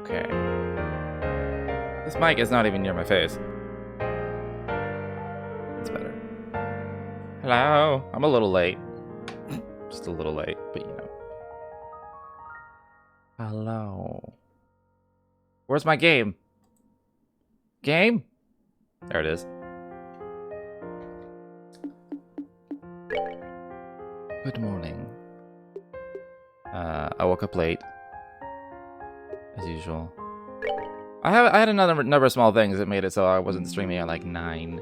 Okay. This mic is not even near my face. That's better. Hello. I'm a little late. Just a little late, but you know. Hello. Where's my game? Game? There it is. Good morning. I woke up late. As usual. I had another number of small things that made it so I wasn't streaming at like 9.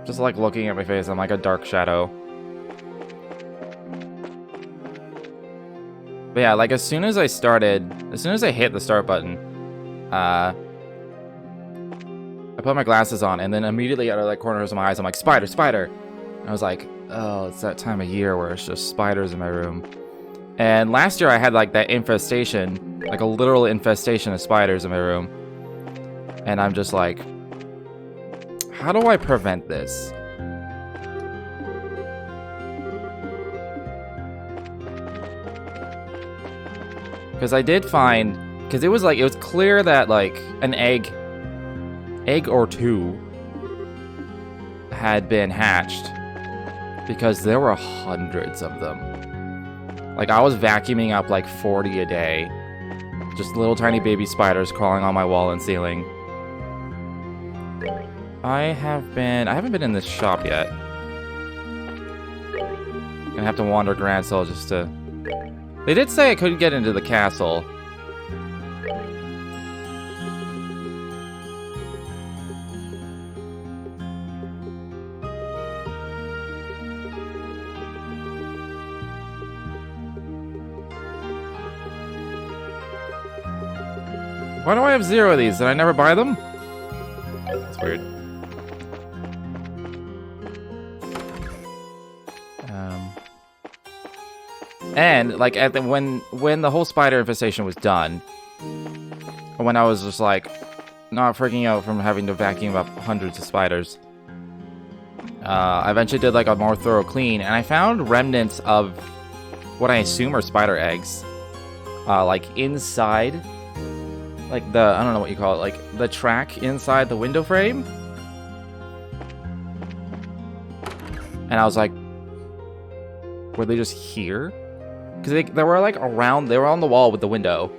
Just like looking at my face, I'm like a dark shadow. But yeah, like as soon as I hit the start button, I put my glasses on, and then immediately out of like corners of my eyes, I'm like, spider, spider! And I was like, oh, it's that time of year where it's just spiders in my room. And last year I had like that infestation, like a literal infestation of spiders in my room. And I'm just like, how do I prevent this? Because I did find, because it was clear that like an egg or two had been hatched, because there were hundreds of them. Like I was vacuuming up like 40 a day, just little tiny baby spiders crawling on my wall and ceiling. I haven't been in this shop yet. Gonna have to wander Grancel just to... They did say I couldn't get into the castle. Why do I have 0 of these? Did I never buy them? That's weird. And like at the when the whole spider infestation was done, when I was just like not freaking out from having to vacuum up hundreds of spiders, I eventually did like a more thorough clean, and I found remnants of what I assume are spider eggs, like inside, like I don't know what you call it, like the track inside the window frame. And I was like, were they just here? Because they were like around, they were on the wall with the window,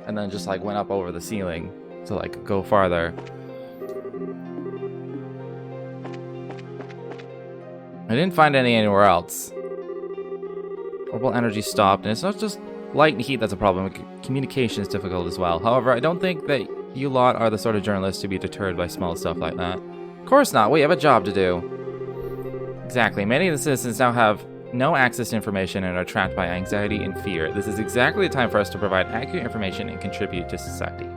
and then just like went up over the ceiling to like go farther. I didn't find any anywhere else. Orbital energy stopped, and it's not just light and heat that's a problem. Communication is difficult as well. However, I don't think that you lot are the sort of journalists to be deterred by small stuff like that. Of course not. We have a job to do. Exactly. Many of the citizens now have no access to information and are trapped by anxiety and fear. This is exactly the time for us to provide accurate information and contribute to society.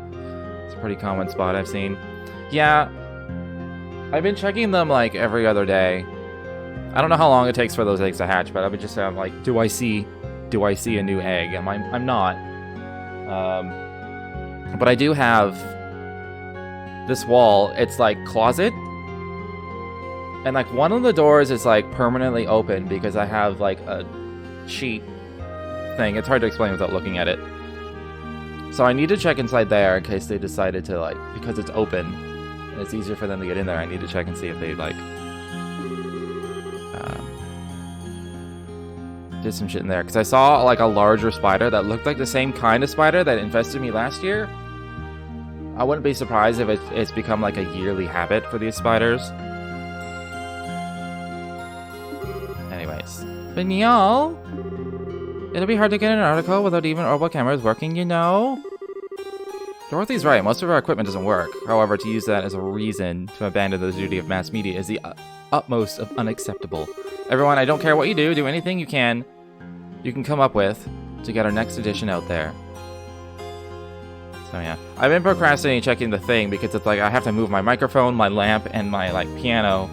It's a pretty common spot I've seen. Yeah, I've been checking them like every other day. I don't know how long it takes for those eggs to hatch, but I would just say, I'm like, do I see a new egg? And I'm not. But I do have this wall. It's like closet. And like one of the doors is like permanently open because I have like a cheat thing. It's hard to explain without looking at it. So I need to check inside there in case they decided to like, because it's open and it's easier for them to get in there. I need to check and see if they like did some shit in there. Because I saw like a larger spider that looked like the same kind of spider that infested me last year. I wouldn't be surprised if it's become like a yearly habit for these spiders. Anyways. But y'all, it'll be hard to get an article without even orbital cameras working, you know? Dorothy's right, most of our equipment doesn't work. However, to use that as a reason to abandon the duty of mass media is the utmost of unacceptable. Everyone, I don't care what you do anything you can come up with to get our next edition out there. So yeah, I've been procrastinating checking the thing because it's like I have to move my microphone, my lamp, and my like piano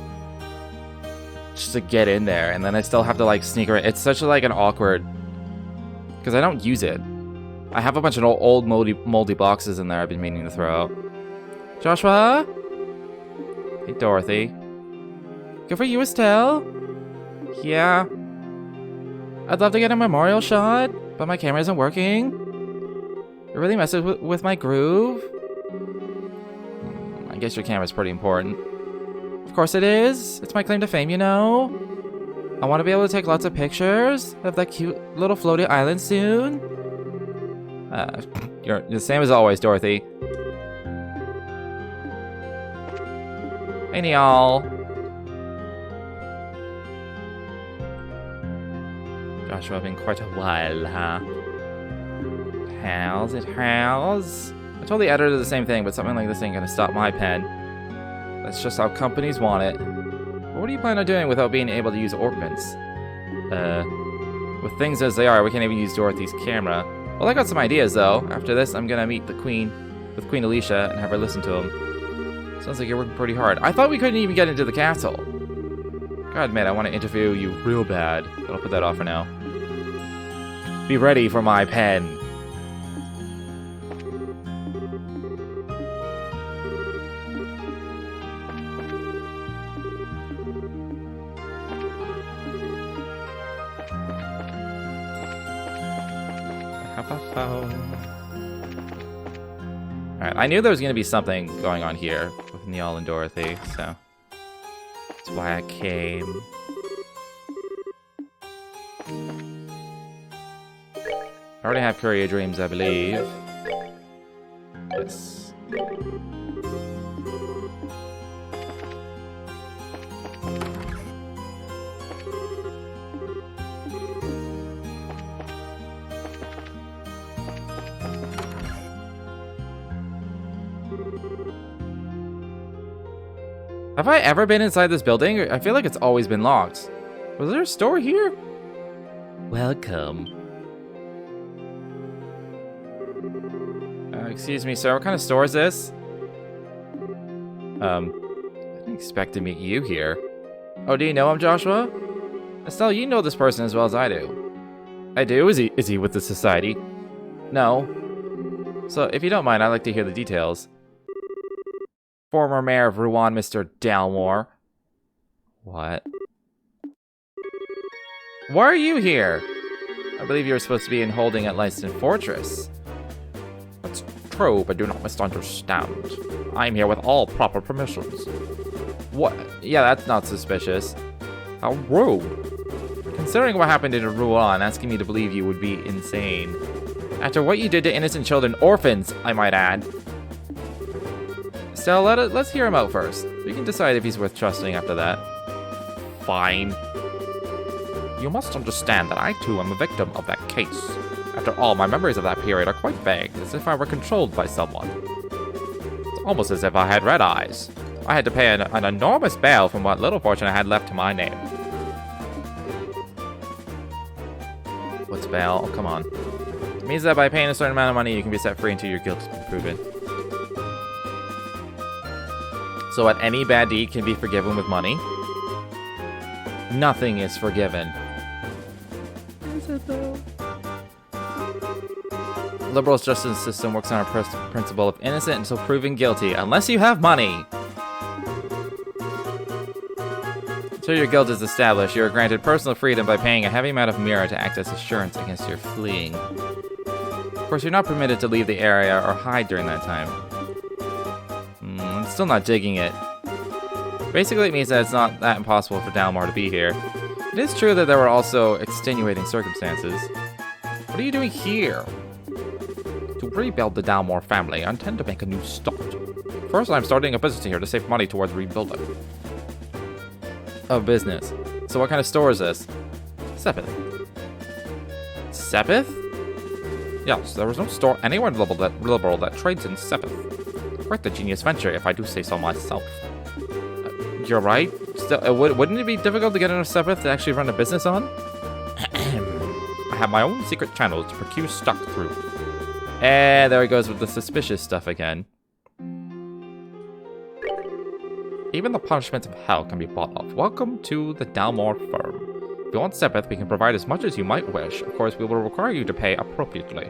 just to get in there, and then I still have to like sneak around. It's such like an awkward, because I don't use it. I have a bunch of old moldy boxes in there I've been meaning to throw out. Joshua? Hey, Dorothy. Good for you, Estelle? Yeah. I'd love to get a memorial shot, but my camera isn't working. It really messes with my groove. I guess your camera's pretty important. Of course it is. It's my claim to fame, you know. I want to be able to take lots of pictures of that cute little floaty island soon. You're the same as always, Dorothy. Hey, Neal. Joshua, been quite a while, huh? It has. I told the editor the same thing, but something like this ain't gonna stop my pen. That's just how companies want it. What do you plan on doing without being able to use ornaments? With things as they are, we can't even use Dorothy's camera. Well, I got some ideas, though. After this, I'm gonna meet with Queen Alicia and have her listen to him. Sounds like you're working pretty hard. I thought we couldn't even get into the castle. Gotta admit, I want to interview you real bad, but I'll put that off for now. Be ready for my pen. Alright, I knew there was going to be something going on here with Neal and Dorothy, so that's why I came. I already have Courier Dreams, I believe. Yes. Have I ever been inside this building? I feel like it's always been locked. Was there a store here? Welcome. Excuse me, sir. What kind of store is this? I didn't expect to meet you here. Oh, do you know him, Joshua? Estelle, you know this person as well as I do. I do? Is he with the society? No. So, if you don't mind, I'd like to hear the details. Former mayor of Rouen, Mr. Dalmore. What? Why are you here? I believe you were supposed to be in holding at Leiston Fortress. That's true, but do not misunderstand. I'm here with all proper permissions. What? Yeah, that's not suspicious. How rude. Considering what happened in Rouen, asking me to believe you would be insane. After what you did to innocent children, orphans, I might add. So let's hear him out first. We can decide if he's worth trusting after that. Fine. You must understand that I too am a victim of that case. After all, my memories of that period are quite vague, as if I were controlled by someone. It's almost as if I had red eyes. I had to pay an enormous bail from what little fortune I had left to my name. What's bail? Oh, come on. It means that by paying a certain amount of money, you can be set free until your guilt has been proven. So what, any bad deed can be forgiven with money? Nothing is forgiven. Is it though? Liberal's justice system works on a principle of innocent until proven guilty, unless you have money. Until your guilt is established, you are granted personal freedom by paying a heavy amount of mirror to act as assurance against your fleeing. Of course, you're not permitted to leave the area or hide during that time. I'm still not digging it. Basically, it means that it's not that impossible for Dalmore to be here. It is true that there were also extenuating circumstances. What are you doing here? To rebuild the Dalmore family, I intend to make a new start. First, I'm starting a business here to save money towards rebuilding. A business. So what kind of store is this? Sepith. Sepith? Yes, there is no store anywhere liberal that trades in Sepith. Quite the genius venture, if I do say so myself. You're right. Still, wouldn't it be difficult to get enough Sepith to actually run a business on? I have my own secret channels to procure stock through. And there he goes with the suspicious stuff again. Even the punishments of hell can be bought off. Welcome to the Dalmore firm. If you want Sepith, we can provide as much as you might wish. Of course, we will require you to pay appropriately.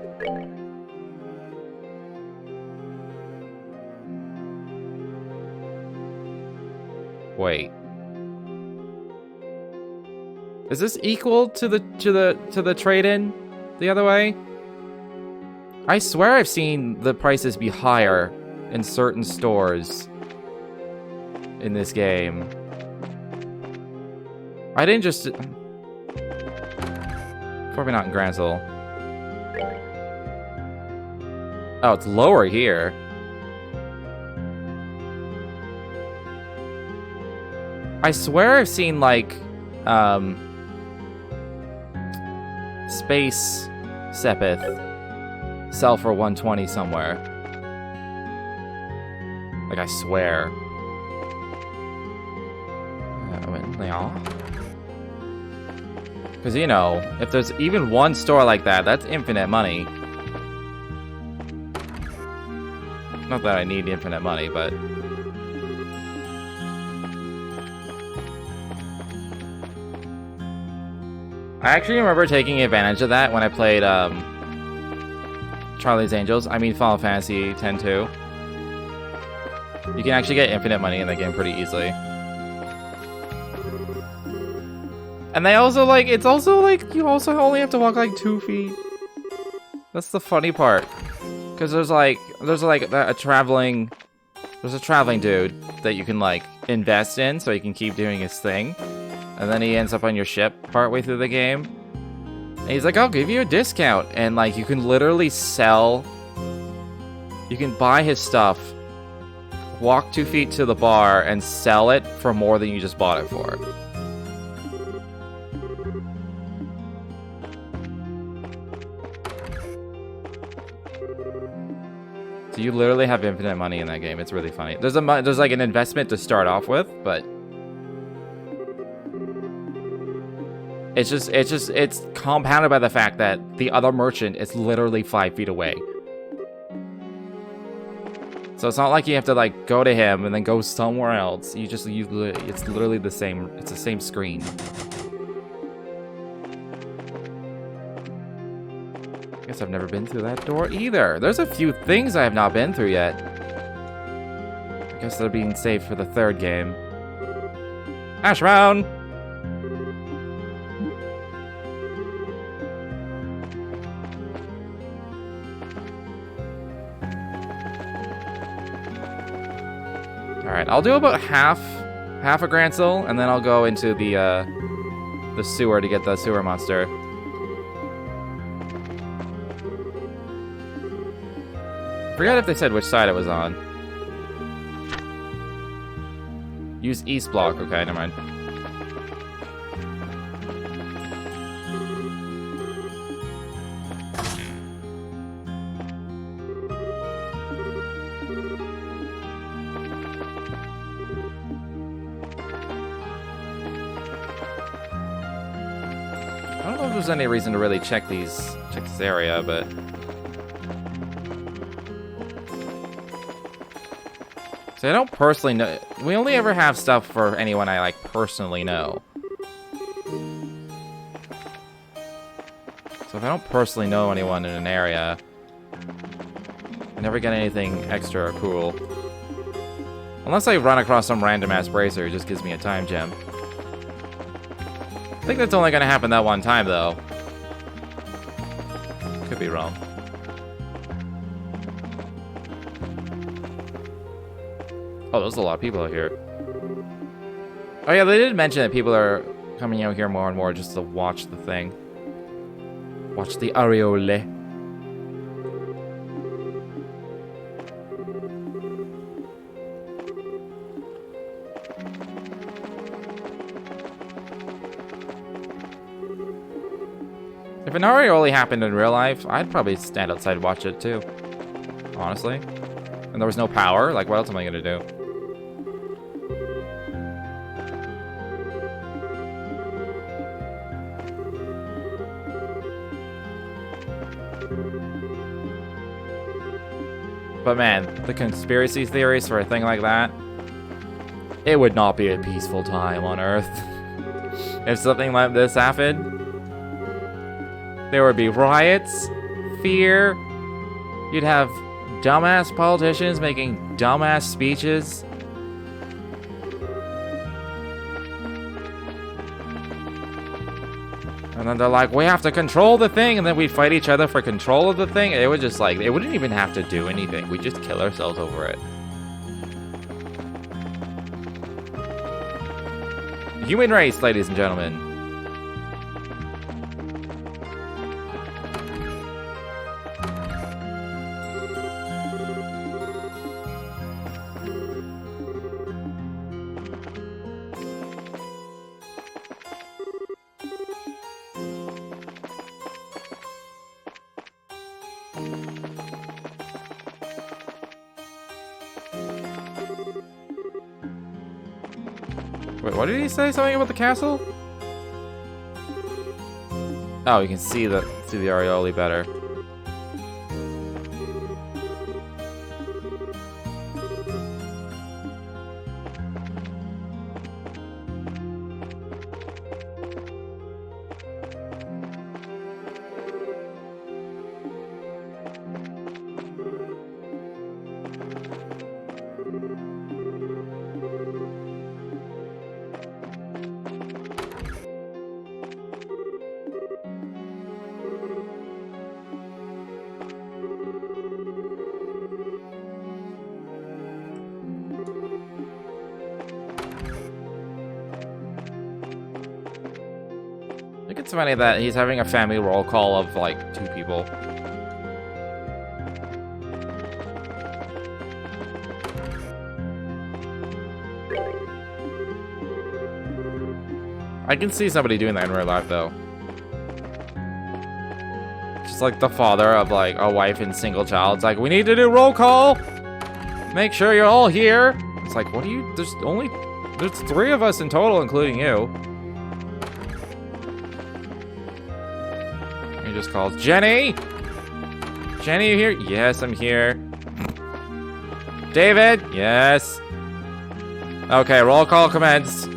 Wait. Is this equal to the trade-in the other way? I swear I've seen the prices be higher in certain stores in this game. I didn't just... Probably not in Grancel. Oh, it's lower here. I swear I've seen, like, Space Sepith sell for 120 somewhere. Like, I swear. Because, you know, if there's even one store like that, that's infinite money. Not that I need infinite money, but... I actually remember taking advantage of that when I played, Charlie's Angels. I mean, Final Fantasy X-2. You can actually get infinite money in that game pretty easily. And they also, like, it's also, like, you also only have to walk, like, 2 feet. That's the funny part. Because there's a traveling dude that you can, like, invest in so he can keep doing his thing. And then he ends up on your ship partway through the game. And he's like, I'll give you a discount. And, like, you can literally sell... You can buy his stuff, walk 2 feet to the bar, and sell it for more than you just bought it for. So you literally have infinite money in that game. It's really funny. There's like an investment to start off with, but... It's compounded by the fact that the other merchant is literally 5 feet away. So it's not like you have to, like, go to him and then go somewhere else. It's literally the same, it's the same screen. I guess I've never been through that door either. There's a few things I have not been through yet. I guess they're being saved for the third game. Ashbound! Alright, I'll do about half a Grancel, and then I'll go into the sewer to get the sewer monster. Forgot if they said which side it was on. Use east block. Okay, never mind. I don't know if there's any reason to really check this area, but... So I don't personally know... We only ever have stuff for anyone I, like, personally know. So if I don't personally know anyone in an area, I never get anything extra or cool. Unless I run across some random-ass bracer who just gives me a time gem. I think that's only gonna happen that one time, though. Could be wrong. Oh, there's a lot of people out here. Oh yeah, they did mention that people are coming out here more and more just to watch the thing. Watch the areole. If an areole happened in real life, I'd probably stand outside and watch it too. Honestly. And there was no power, like what else am I gonna do? But man, the conspiracy theories for a thing like that, it would not be a peaceful time on Earth. If something like this happened, there would be riots, fear, you'd have dumbass politicians making dumbass speeches. And then they're like, we have to control the thing, and then we fight each other for control of the thing. It would just like, it wouldn't even have to do anything. We just kill ourselves over it. Human race, ladies and gentlemen. Wait, what did he say? Something about the castle? Oh, you can see the areoli better. I think it's funny that he's having a family roll call of like 2 people. I can see somebody doing that in real life though. Just like the father of like a wife and single child. It's like, we need to do roll call. Make sure you're all here. It's like, what do you, there's 3 of us in total, including you. He just calls, Jenny! Jenny, you here? Yes, I'm here. David? Yes. Okay, roll call commence.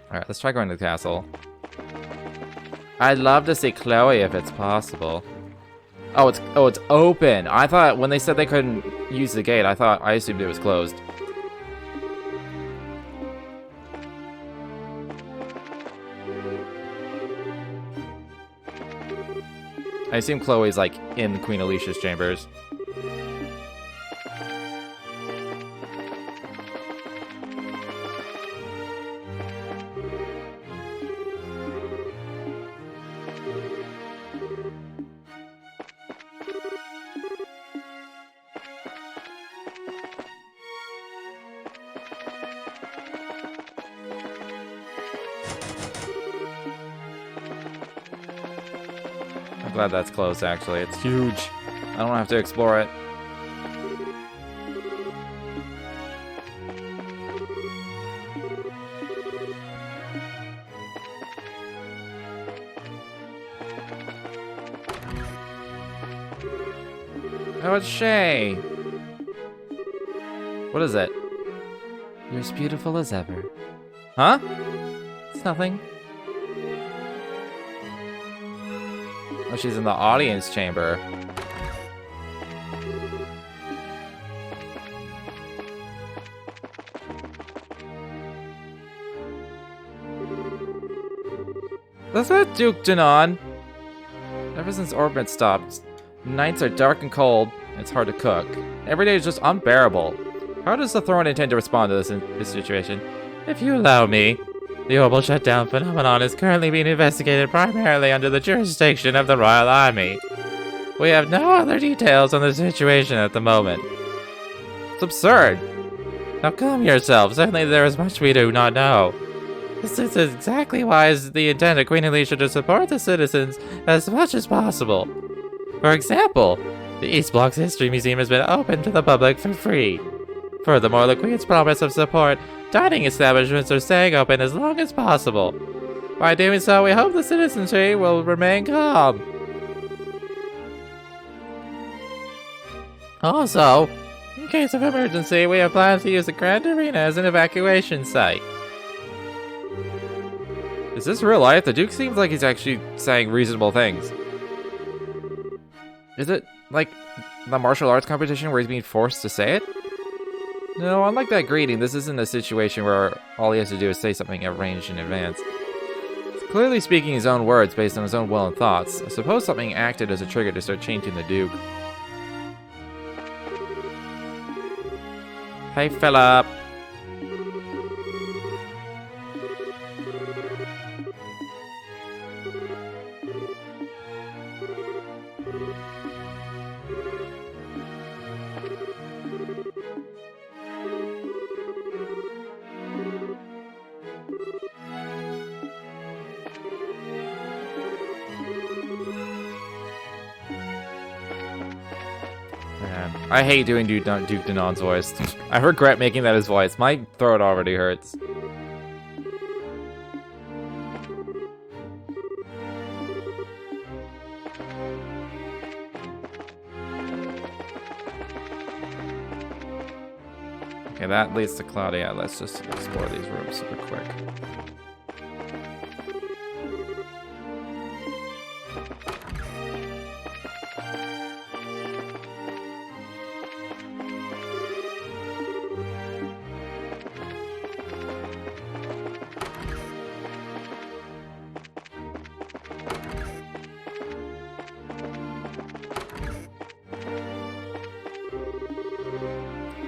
Alright, let's try going to the castle. I'd love to see Chloe if it's possible. Oh, it's open. I thought when they said they couldn't use the gate, I assumed it was closed. I assume Chloe's like in Queen Alicia's chambers. I'm glad that's close, actually. It's huge. I don't have to explore it. Oh, it's Shay. What is it? You're as beautiful as ever. Huh? It's nothing. Oh, she's in the audience chamber. That's not Duke Danon. Ever since Orbit stopped, nights are dark and cold, and it's hard to cook. Every day is just unbearable. How does the throne intend to respond to this situation? If you allow me, the orbital shutdown phenomenon is currently being investigated primarily under the jurisdiction of the Royal Army. We have no other details on the situation at the moment. It's absurd. Now calm yourself. Certainly there is much we do not know. This is exactly why it's the intent of Queen Alicia to support the citizens as much as possible. For example, the East Block's History Museum has been opened to the public for free. Furthermore, the Queen's promise of support, dining establishments are staying open as long as possible. By doing so, we hope the citizenry will remain calm. Also, in case of emergency, we have plans to use the Grand Arena as an evacuation site. Is this real life? The Duke seems like he's actually saying reasonable things. Is it like the martial arts competition where he's being forced to say it? No, unlike that greeting, this isn't a situation where all he has to do is say something arranged in advance. He's clearly speaking his own words based on his own will and thoughts. I suppose something acted as a trigger to start changing the Duke. Hey, Philip. Man, I hate doing Duke Danon's voice. I regret making that his voice. My throat already hurts. Okay, that leads to Claudia. Let's just explore these rooms super quick.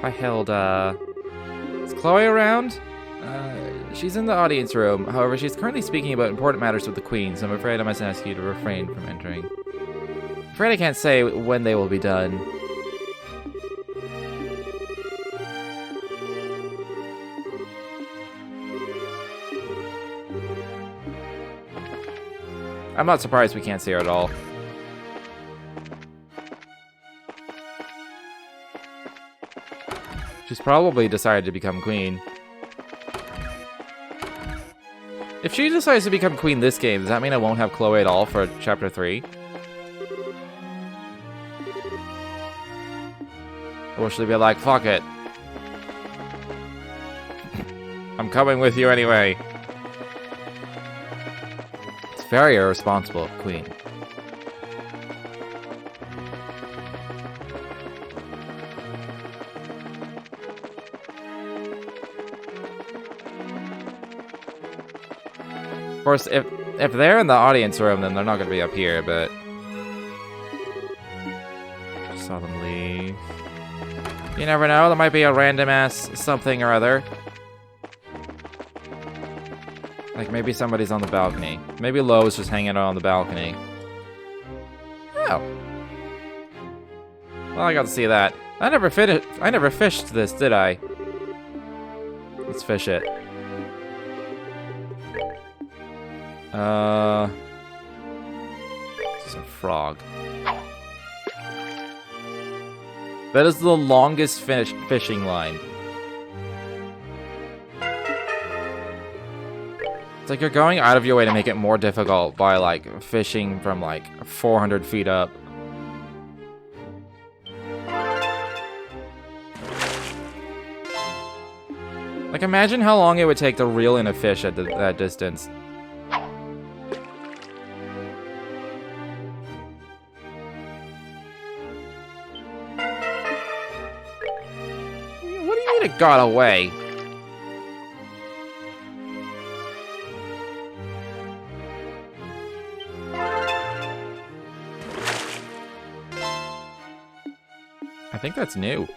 Hi, Hilda. Is Chloe around? She's in the audience room. However, she's currently speaking about important matters with the Queen, so I'm afraid I must ask you to refrain from entering. I'm afraid I can't say when they will be done. I'm not surprised we can't see her at all. She's probably decided to become queen. If she decides to become queen this game, does that mean I won't have Chloe at all for Chapter 3? Or should be like, fuck it. I'm coming with you anyway. It's very irresponsible, Queen. Of course, if they're in the audience room, then they're not going to be up here, but... Just saw them leave. You never know, there might be a random-ass something or other. Like, maybe somebody's on the balcony. Maybe Lowe's just hanging out on the balcony. Oh. Well, I got to see that. I never fished this, did I? Let's fish it. It's a frog. That is the longest fishing line. It's like you're going out of your way to make it more difficult by, like, fishing from, like, 400 feet up. Like, imagine how long it would take to reel in a fish at that distance. What do you mean it got away? I think that's new.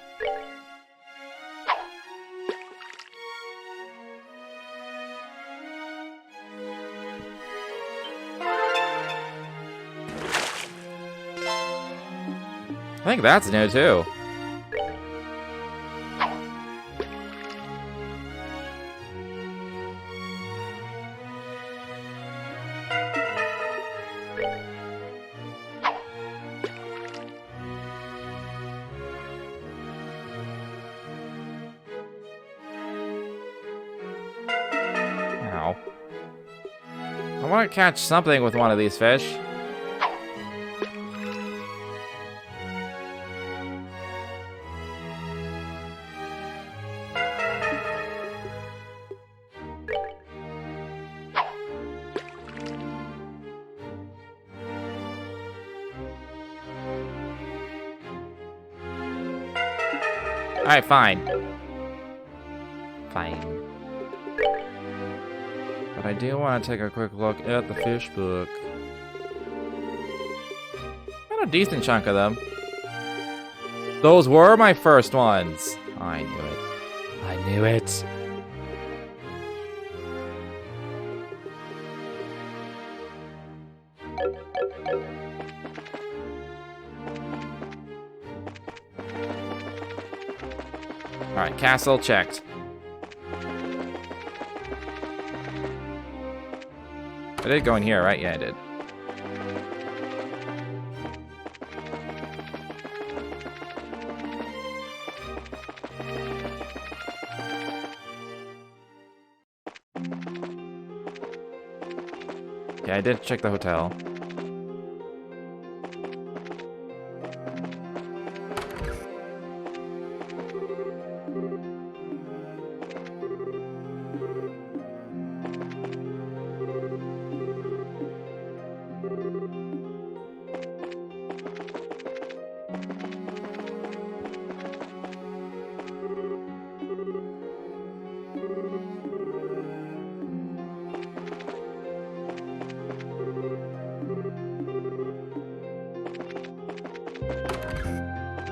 I think that's new too. Ow. I want to catch something with one of these fish. Alright, fine. fine. But I do want to take a quick look at the fish book. Got a decent chunk of them. Those were my first ones. I knew it. I knew it. Alright, castle checked. I did go in here, right? Yeah, I did. Yeah, I did check the hotel.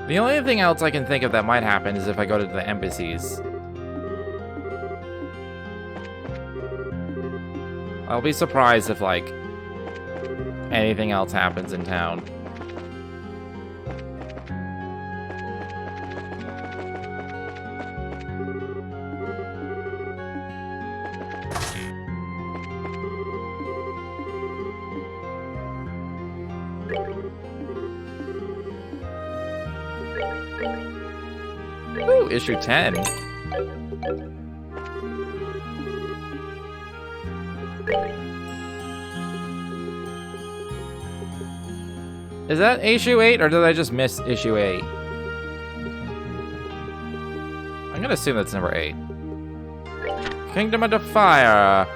The only thing else I can think of that might happen is if I go to the embassies. I'll be surprised if, like, anything else happens in town. Ooh, issue 10. Is that issue 8, or did I just miss issue 8? I'm gonna assume that's number 8. Kingdom of the Fire.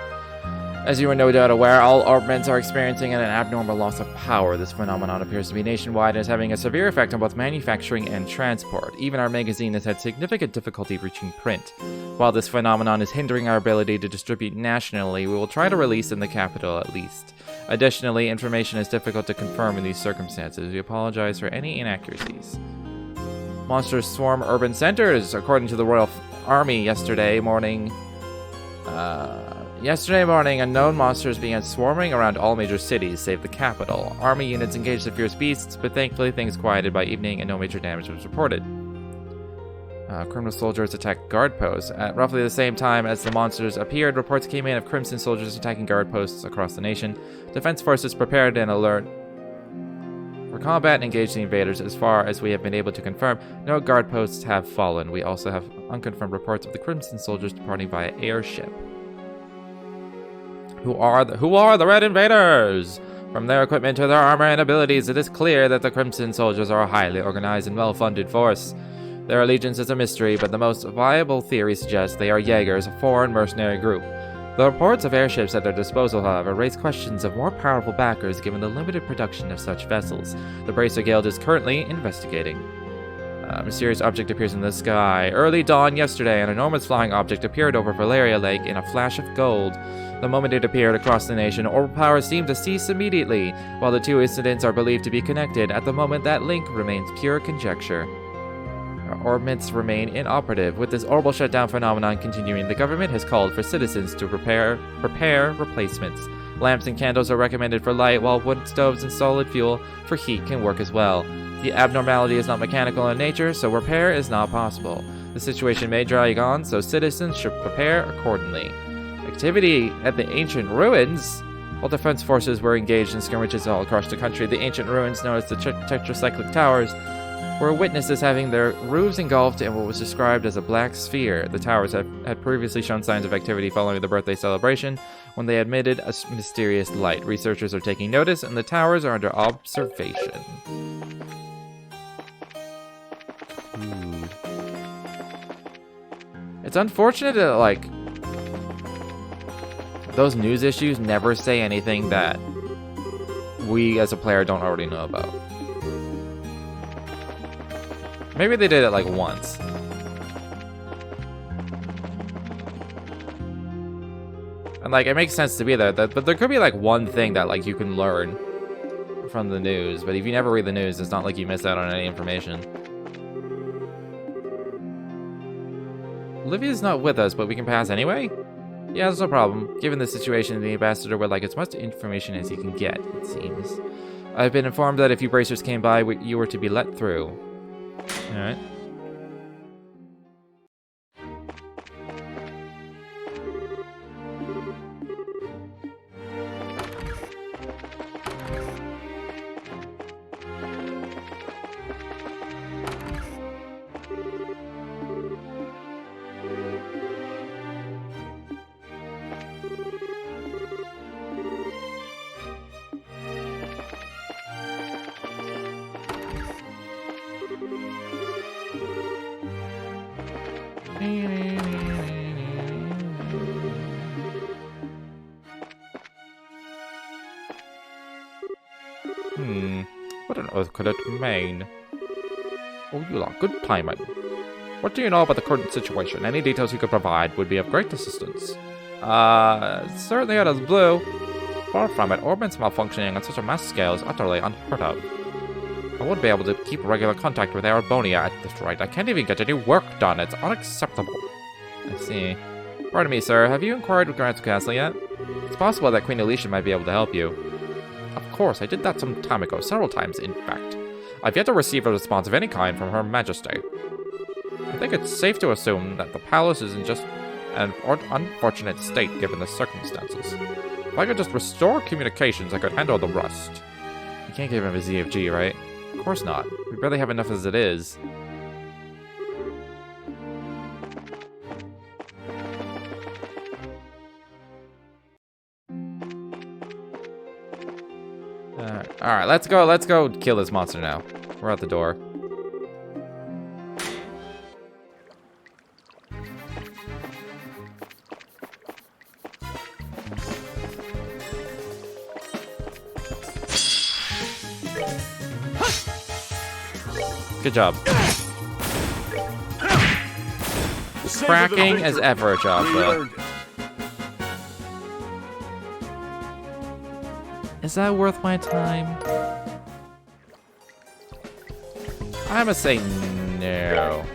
As you are no doubt aware, all orbments are experiencing an abnormal loss of power. This phenomenon appears to be nationwide and is having a severe effect on both manufacturing and transport. Even our magazine has had significant difficulty reaching print. While this phenomenon is hindering our ability to distribute nationally, we will try to release in the capital at least. Additionally, information is difficult to confirm in these circumstances. We apologize for any inaccuracies. Monsters swarm urban centers, according to the Royal Army yesterday morning. Yesterday morning, unknown monsters began swarming around all major cities, save the capital. Army units engaged the fierce beasts, but thankfully things quieted by evening and no major damage was reported. Criminal soldiers attacked guard posts. At roughly the same time as the monsters appeared, reports came in of Crimson soldiers attacking guard posts across the nation. Defense forces prepared and alert for combat and engaged the invaders. As far as we have been able to confirm, no guard posts have fallen. We also have unconfirmed reports of the Crimson soldiers departing via airship. Who are the Red Invaders? From their equipment to their armor and abilities, it is clear that the Crimson soldiers are a highly organized and well-funded force. Their allegiance is a mystery, but the most viable theory suggests they are Jaegers, a foreign mercenary group. The reports of airships at their disposal, however, raise questions of more powerful backers given the limited production of such vessels. The Bracer Guild is currently investigating. A mysterious object appears in the sky. Early dawn yesterday, an enormous flying object appeared over Valeria Lake in a flash of gold. The moment it appeared across the nation, orbital power seemed to cease immediately. While the two incidents are believed to be connected, at the moment that link remains pure conjecture. Orbits remain inoperative. With this orbital shutdown phenomenon continuing, the government has called for citizens to prepare replacements. Lamps and candles are recommended for light, while wood stoves and solid fuel for heat can work as well. The abnormality is not mechanical in nature, so repair is not possible. The situation may drag on, so citizens should prepare accordingly. Activity at the ancient ruins. While defense forces were engaged in skirmishes all across the country, the ancient ruins, known as the tetracyclic towers, were witnesses having their roofs engulfed in what was described as a black sphere. The towers had previously shown signs of activity following the birthday celebration, when they emitted a mysterious light. Researchers are taking notice, and the towers are under observation. It's unfortunate that, like, those news issues never say anything that we as a player don't already know about. Maybe they did it like once. And, like, it makes sense to be there, but there could be, like, one thing that, like, you can learn from the news. But if you never read the news, it's not like you miss out on any information. Olivia's not with us, but we can pass anyway? Yeah, there's no problem. Given the situation, the ambassador would like as much information as he can get, it seems. I've been informed that if you bracers came by, you were to be let through. Alright. What on earth could it mean? Oh, you lot, good timing. What do you know about the current situation? Any details you could provide would be of great assistance. Certainly out of the blue. Far from it, orbits malfunctioning on such a mass scale is utterly unheard of. I wouldn't be able to keep regular contact with Arabonia at this rate. I can't even get any work done. It's unacceptable. I see. Pardon me, sir. Have you inquired with Grancel Castle yet? It's possible that Queen Alicia might be able to help you. Of course, I did that some time ago. Several times, in fact. I've yet to receive a response of any kind from Her Majesty. I think it's safe to assume that the palace is in just an unfortunate state given the circumstances. If I could just restore communications, I could handle the rest. You can't give him a ZFG, right? Of course not. We barely have enough as it is. Alright, let's go kill this monster now. We're at the door. Good job. Cracking as ever, Joshua. Is that worth my time? I'm gonna say no.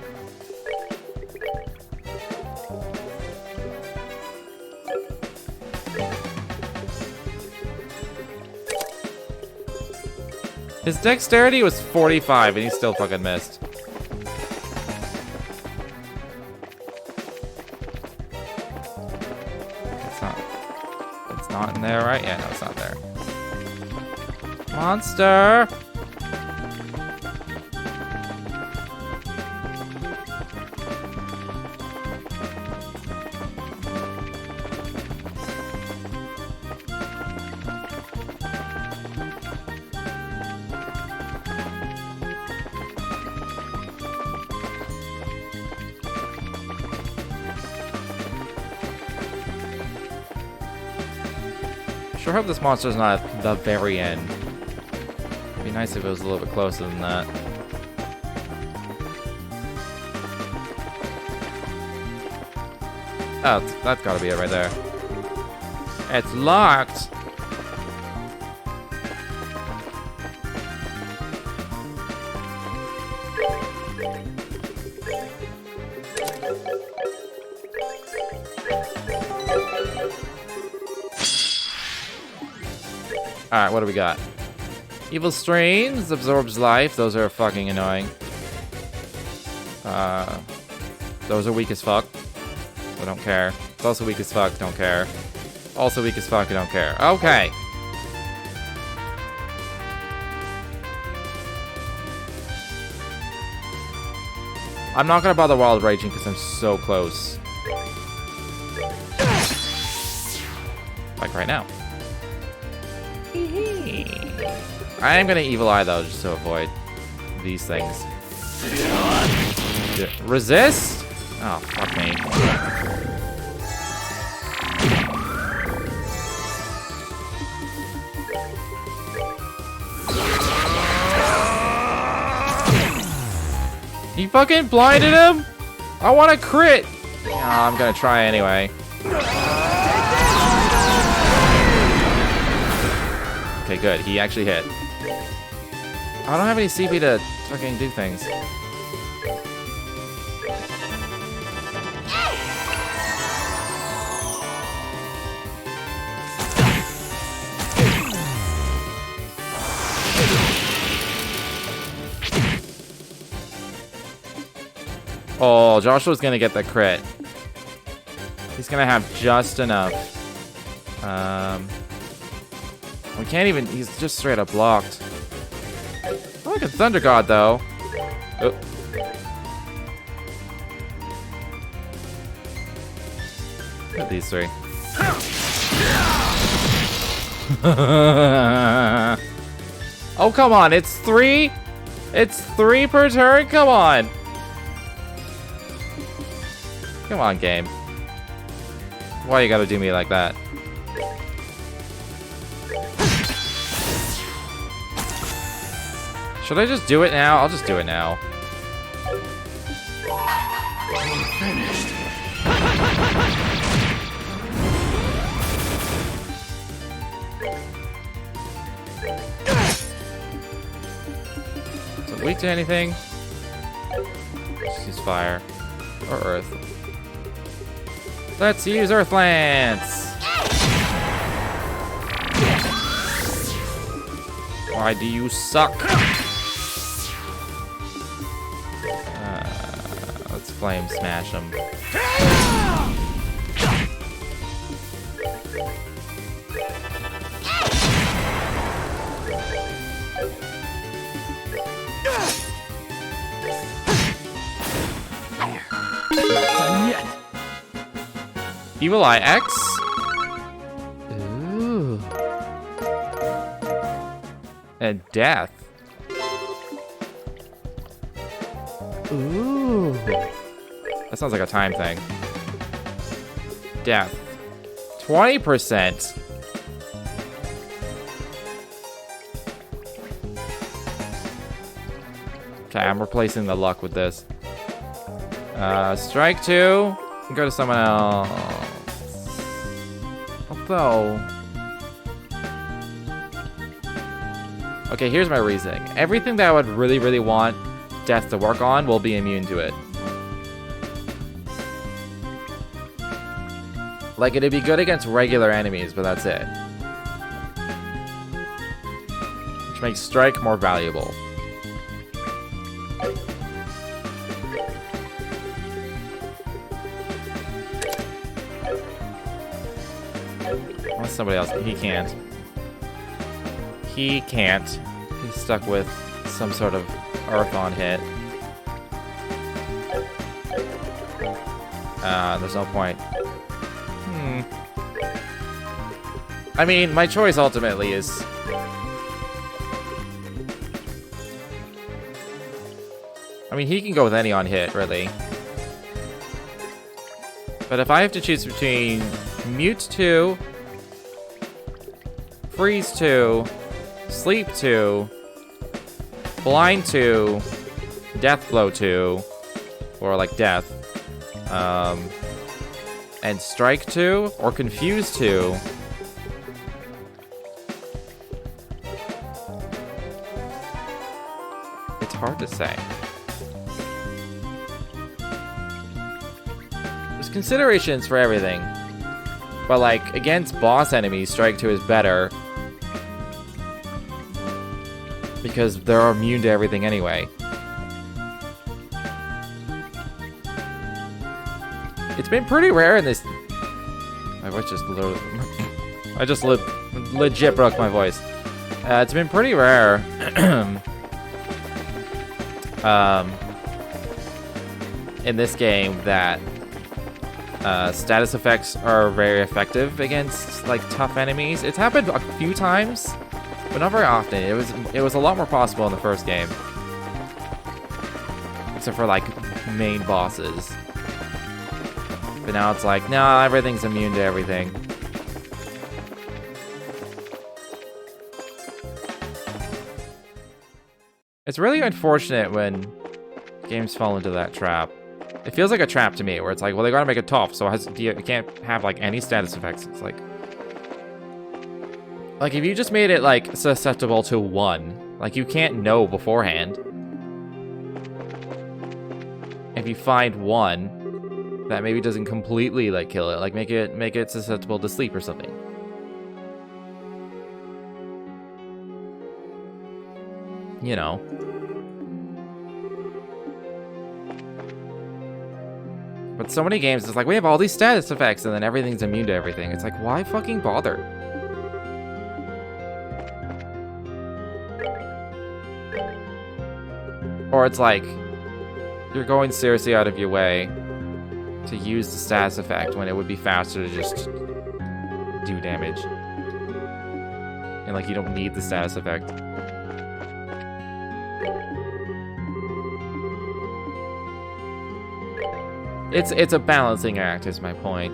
His dexterity was 45 and he still fucking missed. It's not in there, right? Yeah, no, it's not there. Monster! Sure hope this monster's not at the very end. It'd be nice if it was a little bit closer than that. Oh, that's gotta be it right there. It's locked! Alright, what do we got? Evil Strains absorbs life. Those are fucking annoying. Those are weak as fuck. I don't care. It's also weak as fuck. Don't care. Also weak as fuck. I don't care. Okay. I'm not gonna bother Wild Raging because I'm so close. Like right now. I am gonna Evil Eye though, just to avoid these things. Resist? Oh, fuck me. You fucking blinded him? I want a crit! Oh, I'm gonna try anyway. Okay, good. He actually hit. I don't have any CP to fucking do things. Oh, Joshua's gonna get the crit. He's gonna have just enough. We can't even... He's just straight up blocked. I like a Thunder God, though. Oh. Look at these three. Oh, come on. It's 3? It's 3 per turn? Come on. Come on, game. Why you gotta do me like that? Should I just do it now? I'll just do it now. Finished. Is it weak to anything? Just use fire. Or earth. Let's use Earth Lance! Why do you suck? Let's flame smash him. Done yet. Evil Eye X? Ooh. And death. Ooh. That sounds like a time thing. Death. 20%. Okay, I'm replacing the luck with this. Strike 2. Go to someone else. Although... Okay, here's my reasoning. Everything that I would really, really want Death to work on will be immune to it. Like, it'd be good against regular enemies, but that's it. Which makes Strike more valuable. Unless somebody else... He can't. He can't. He's stuck with some sort of Earth on hit. There's no point. I mean, my choice ultimately is... I mean, he can go with any on hit, really. But if I have to choose between Mute 2, Freeze 2, Sleep 2, Blind 2, Death Blow 2, or like Death, and Strike 2, or Confuse 2, it's hard to say. There's considerations for everything, but like, against boss enemies, Strike 2 is better, because they're immune to everything anyway. It's been pretty rare in this... My voice just literally... I just legit broke my voice. It's been pretty rare. In this game that status effects are very effective against like tough enemies. It's happened a few times, but not very often. It was a lot more possible in the first game. Except for like main bosses. But now it's like, nah, everything's immune to everything. It's really unfortunate when games fall into that trap. It feels like a trap to me, where it's like, well, they gotta make it tough, so you can't have like any status effects. It's like, Like, if you just made it, like, susceptible to 1, like, you can't know beforehand. If you find 1, that maybe doesn't completely, like, kill it. Like, make it susceptible to sleep or something. You know. But so many games, it's like, we have all these status effects, and then everything's immune to everything. It's like, why fucking bother? Or it's like, you're going seriously out of your way to use the status effect when it would be faster to just do damage. And like, you don't need the status effect. It's a balancing act, is my point.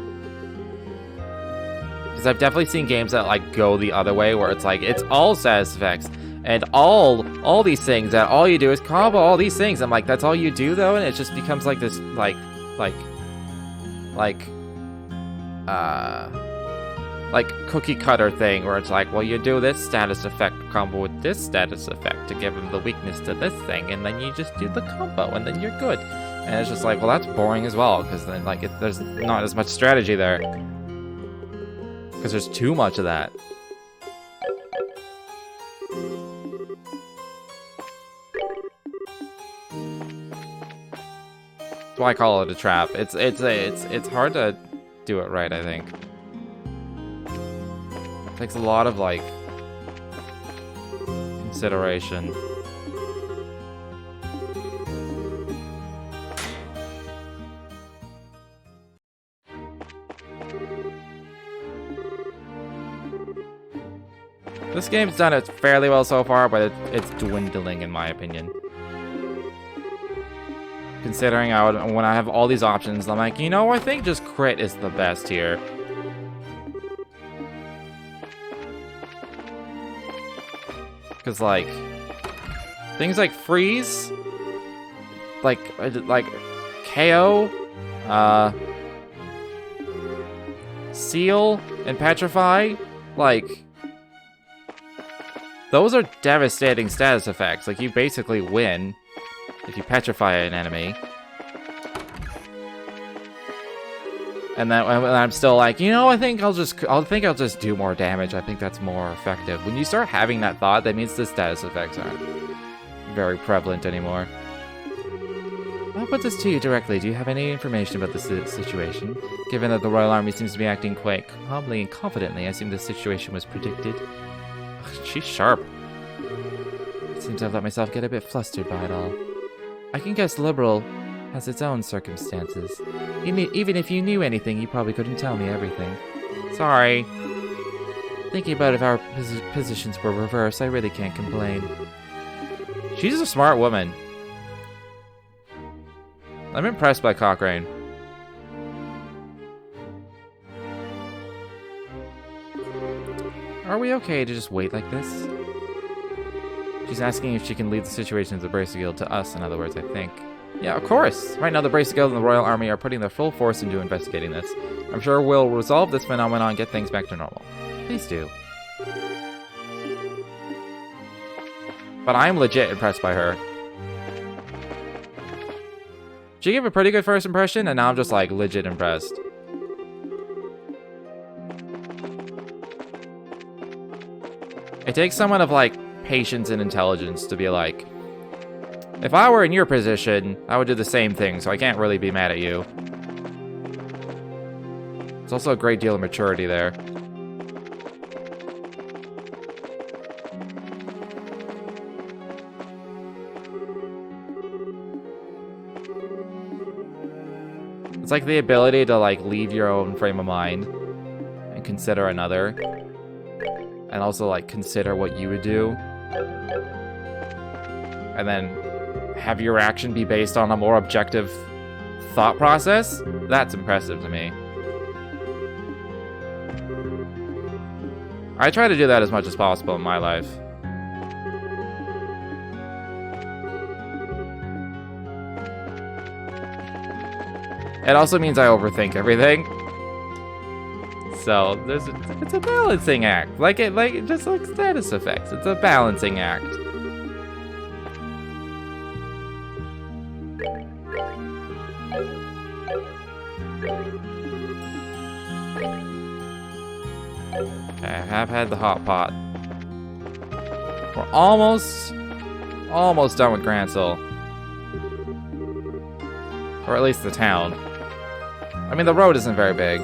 Because I've definitely seen games that like go the other way, where it's like, it's all status effects and all these things that all you do is combo all these things. I'm like, that's all you do though, and it just becomes like this like cookie cutter thing where it's like, well, you do this status effect combo with this status effect to give him the weakness to this thing, and then you just do the combo, and then you're good. And it's just like, well, that's boring as well, because then like there's not as much strategy there, because there's too much of that. That's why I call it a trap. It's hard to do it right, I think. It takes a lot of like consideration. This game's done it fairly well so far, but it's dwindling in my opinion. Considering when I have all these options, I'm like, you know, I think just crit is the best here. Because like, things like freeze, like KO, seal, and petrify, like, those are devastating status effects. Like, you basically win if you petrify an enemy. And then I'm still like, you know, I think I'll just do more damage. I think that's more effective. When you start having that thought, that means the status effects aren't very prevalent anymore. I'll put this to you directly. Do you have any information about this situation? Given that the Royal Army seems to be acting quite calmly and confidently, I assume this situation was predicted. She's sharp. It seems I've let myself get a bit flustered by it all. I can guess Liberal has its own circumstances. Even if you knew anything, you probably couldn't tell me everything. Sorry. Thinking about if our positions were reversed, I really can't complain. She's a smart woman. I'm impressed by Cochrane. Are we okay to just wait like this? She's asking if she can lead the situation of the Bracer Guild to us, in other words, I think. Yeah, of course! Right now the Bracer Guild and the Royal Army are putting their full force into investigating this. I'm sure we'll resolve this phenomenon and get things back to normal. Please do. But I'm legit impressed by her. She gave a pretty good first impression, and now I'm just like legit impressed. It takes someone of like patience and intelligence to be like, if I were in your position, I would do the same thing, so I can't really be mad at you. There's also a great deal of maturity there. It's like the ability to like leave your own frame of mind and consider another. And also like consider what you would do. And then have your action be based on a more objective thought process. That's impressive to me. I try to do that as much as possible in my life. It also means I overthink everything. So it's a balancing act. Just like status effects. It's a balancing act. Okay, I have had the hot pot. We're almost done with Grancel. Or at least the town. I mean, the road isn't very big.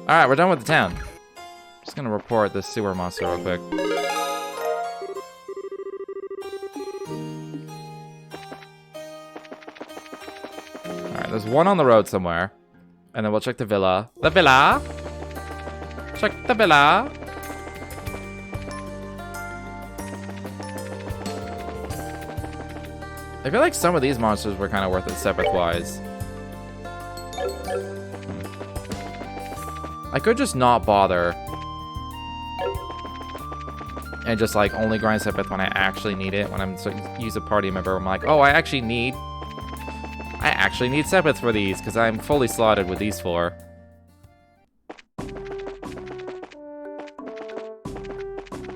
Alright, we're done with the town. Just gonna report this sewer monster real quick. Alright, there's one on the road somewhere. And then we'll check the villa. The villa! Check the villa! I feel like some of these monsters were kind of worth it Sepith-wise. I could just not bother. And just like only grind Sepith when I actually need it. When I'm use a party member, I'm like, oh, I actually need Sepith for these because I'm fully slotted with these 4.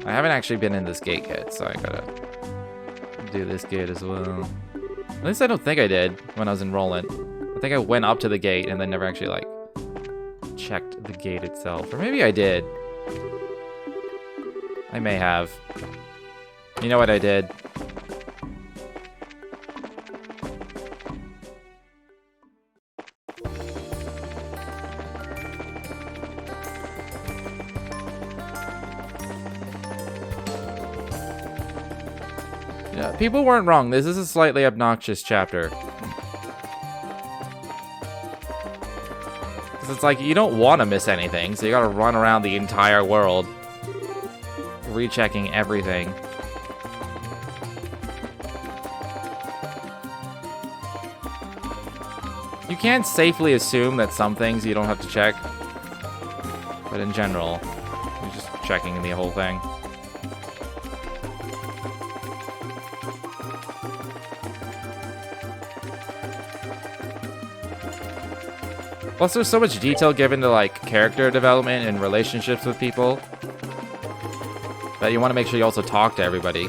I haven't actually been in this gate yet, so I gotta do this gate as well. At least I don't think I did when I was in Roland. I think I went up to the gate and then never actually like checked the gate itself. Or maybe I did. I may have. You know what I did? Yeah, people weren't wrong. This is a slightly obnoxious chapter. Because it's like, you don't want to miss anything, so you gotta run around the entire world, rechecking everything. You can safely assume that some things you don't have to check, but in general, you're just checking the whole thing. Plus, there's so much detail given to, like, character development and relationships with people that you want to make sure you also talk to everybody.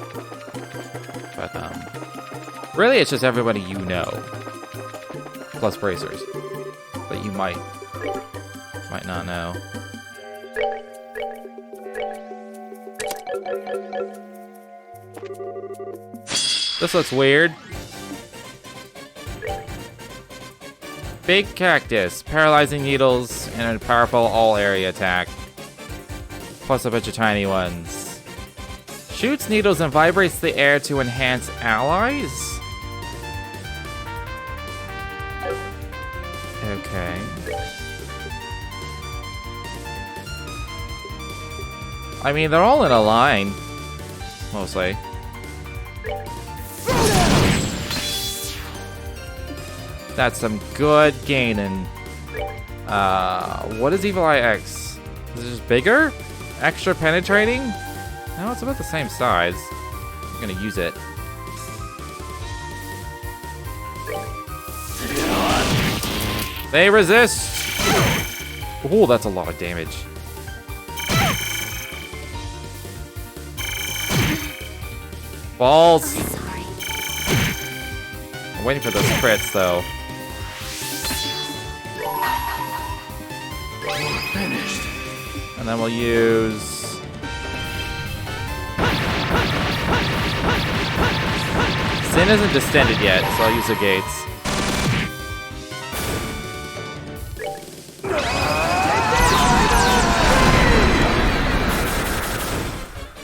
But, really, it's just everybody you know. Plus bracers. That you might not know. This looks weird. Big cactus, paralyzing needles, and a powerful all-area attack. Plus a bunch of tiny ones. Shoots needles and vibrates the air to enhance allies? Okay. I mean, they're all in a line. Mostly. That's some good gaining. What is Evil Eye X? Is it just bigger? Extra penetrating? No, it's about the same size. I'm gonna use it. They resist! Oh, that's a lot of damage. Balls! I'm waiting for those crits, though. Finished. And then we'll use... Sin isn't distended yet, so I'll use the gates.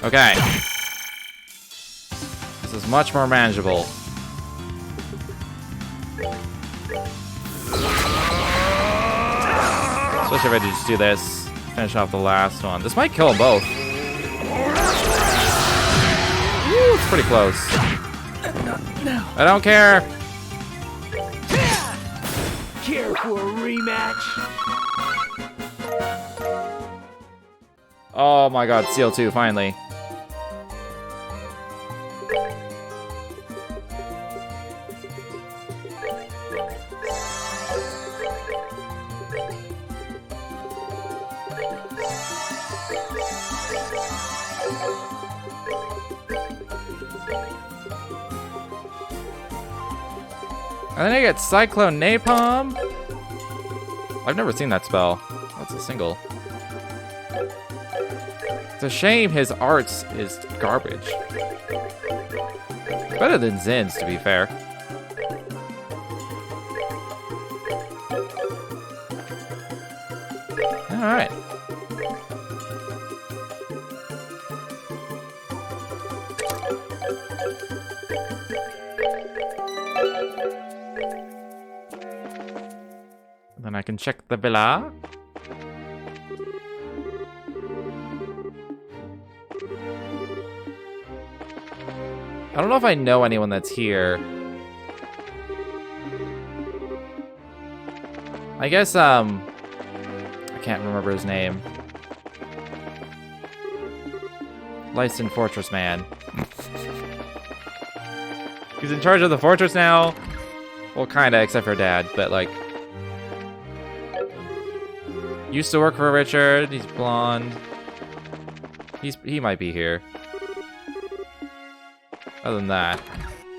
Okay. This is much more manageable. Especially if I just do this. Finish off the last one. This might kill them both. Woo, it's pretty close. I don't care. Care for a rematch? Oh my god, Seal 2, finally. And then I get Cyclone Napalm. I've never seen that spell. That's a single. It's a shame his arts is garbage. It's better than Zin's, to be fair. Alright. Then I can check the villa. I don't know if I know anyone that's here. I guess, I can't remember his name. Licensed Fortress Man. He's in charge of the fortress now. Well, kinda, except for Dad, but like... Used to work for Richard, he's blonde. He might be here. Other than that.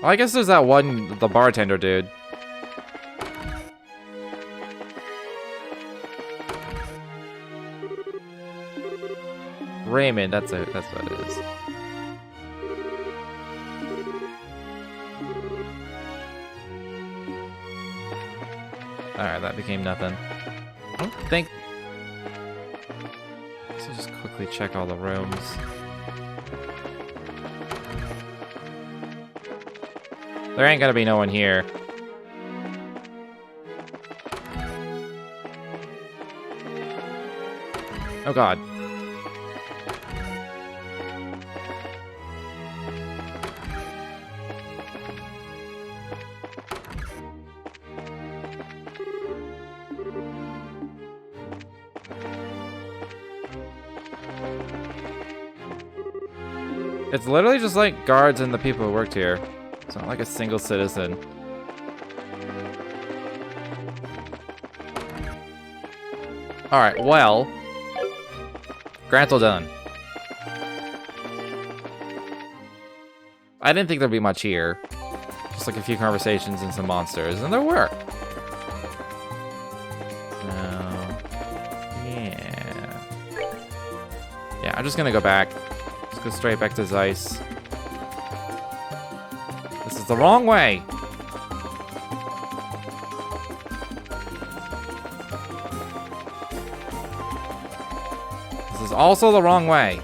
Well, I guess there's that one, the bartender dude. Raymond, that's what it is. Alright, that became nothing. I don't think... So just quickly check all the rooms. There ain't gonna be no one here. Oh god. It's literally just like guards and the people who worked here. It's not like a single citizen. Alright, well. Grancel done. I didn't think there'd be much here. Just like a few conversations and some monsters, and there were. So, yeah. Yeah, I'm just gonna go back. Let's go straight back to Zeiss. This is the wrong way! This is also the wrong way.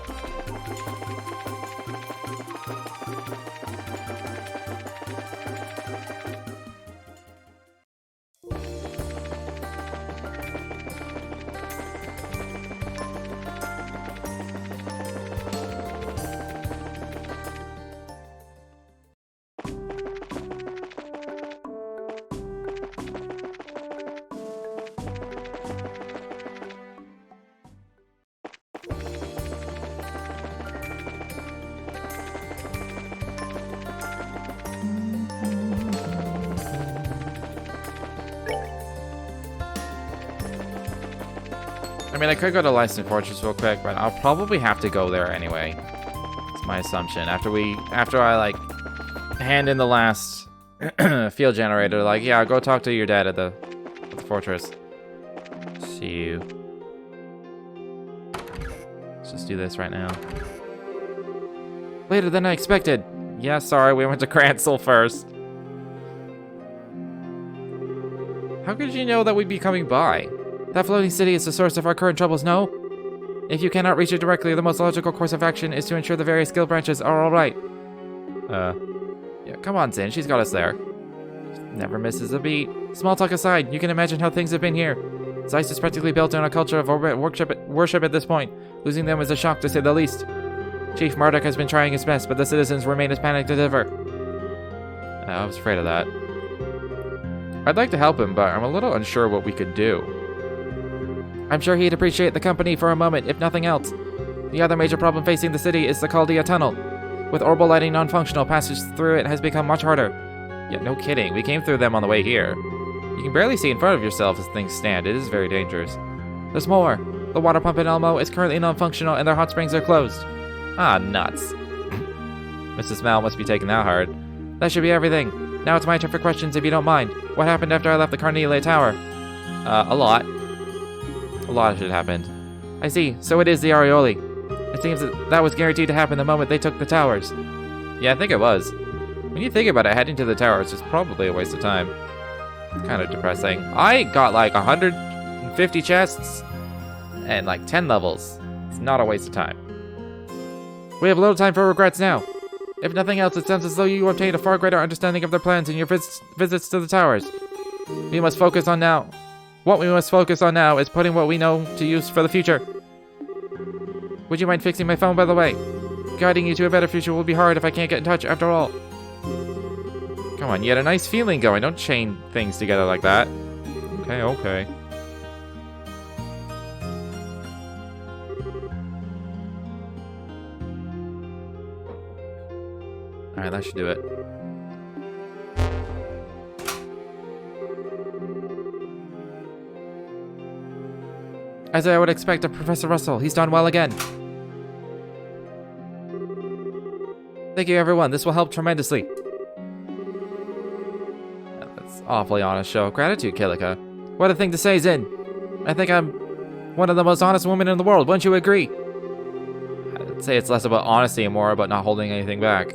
I mean, I could go to Licensed Fortress real quick, but I'll probably have to go there anyway. That's my assumption. After I, like, hand in the last field generator, like, yeah, go talk to your dad at the fortress. See you. Let's just do this right now. Later than I expected. Yeah, sorry, we went to Grancel first. How could you know that we'd be coming by? That floating city is the source of our current troubles, no? If you cannot reach it directly, the most logical course of action is to ensure the various guild branches are alright. Yeah, come on, Zin, she's got us there. Never misses a beat. Small talk aside, you can imagine how things have been here. Zeiss is practically built on a culture of worship at this point. Losing them is a shock, to say the least. Chief Marduk has been trying his best, but the citizens remain as panicked as ever. I was afraid of that. I'd like to help him, but I'm a little unsure what we could do. I'm sure he'd appreciate the company for a moment, if nothing else. The other major problem facing the city is the Chaldea Tunnel. With orbital lighting non-functional, passage through it has become much harder. Yeah, no kidding, we came through them on the way here. You can barely see in front of yourself as things stand. It is very dangerous. There's more. The water pump in Elmo is currently non-functional and their hot springs are closed. Ah, nuts. Mrs. Mal must be taking that hard. That should be everything. Now it's my turn for questions if you don't mind. What happened after I left the Carnelia Tower? A lot. A lot of shit happened. I see, so it is the Arioli. It seems that was guaranteed to happen the moment they took the towers. Yeah, I think it was. When you think about it, heading to the towers is probably a waste of time. It's kind of depressing. I got like 150 chests and like 10 levels. It's not a waste of time. We have little time for regrets now. If nothing else, it sounds as though you obtained a far greater understanding of their plans in your visits to the towers. We must focus on now. What we must focus on now is putting what we know to use for the future. Would you mind fixing my phone, by the way? Guiding you to a better future will be hard if I can't get in touch after all. Come on, you had a nice feeling going. Don't chain things together like that. Okay, okay. Alright, that should do it. As I would expect of Professor Russell, he's done well again. Thank you, everyone. This will help tremendously. That's awfully honest show. Gratitude, Kilika. What a thing to say, Zin. I think I'm one of the most honest women in the world. Wouldn't you agree? I'd say it's less about honesty and more about not holding anything back.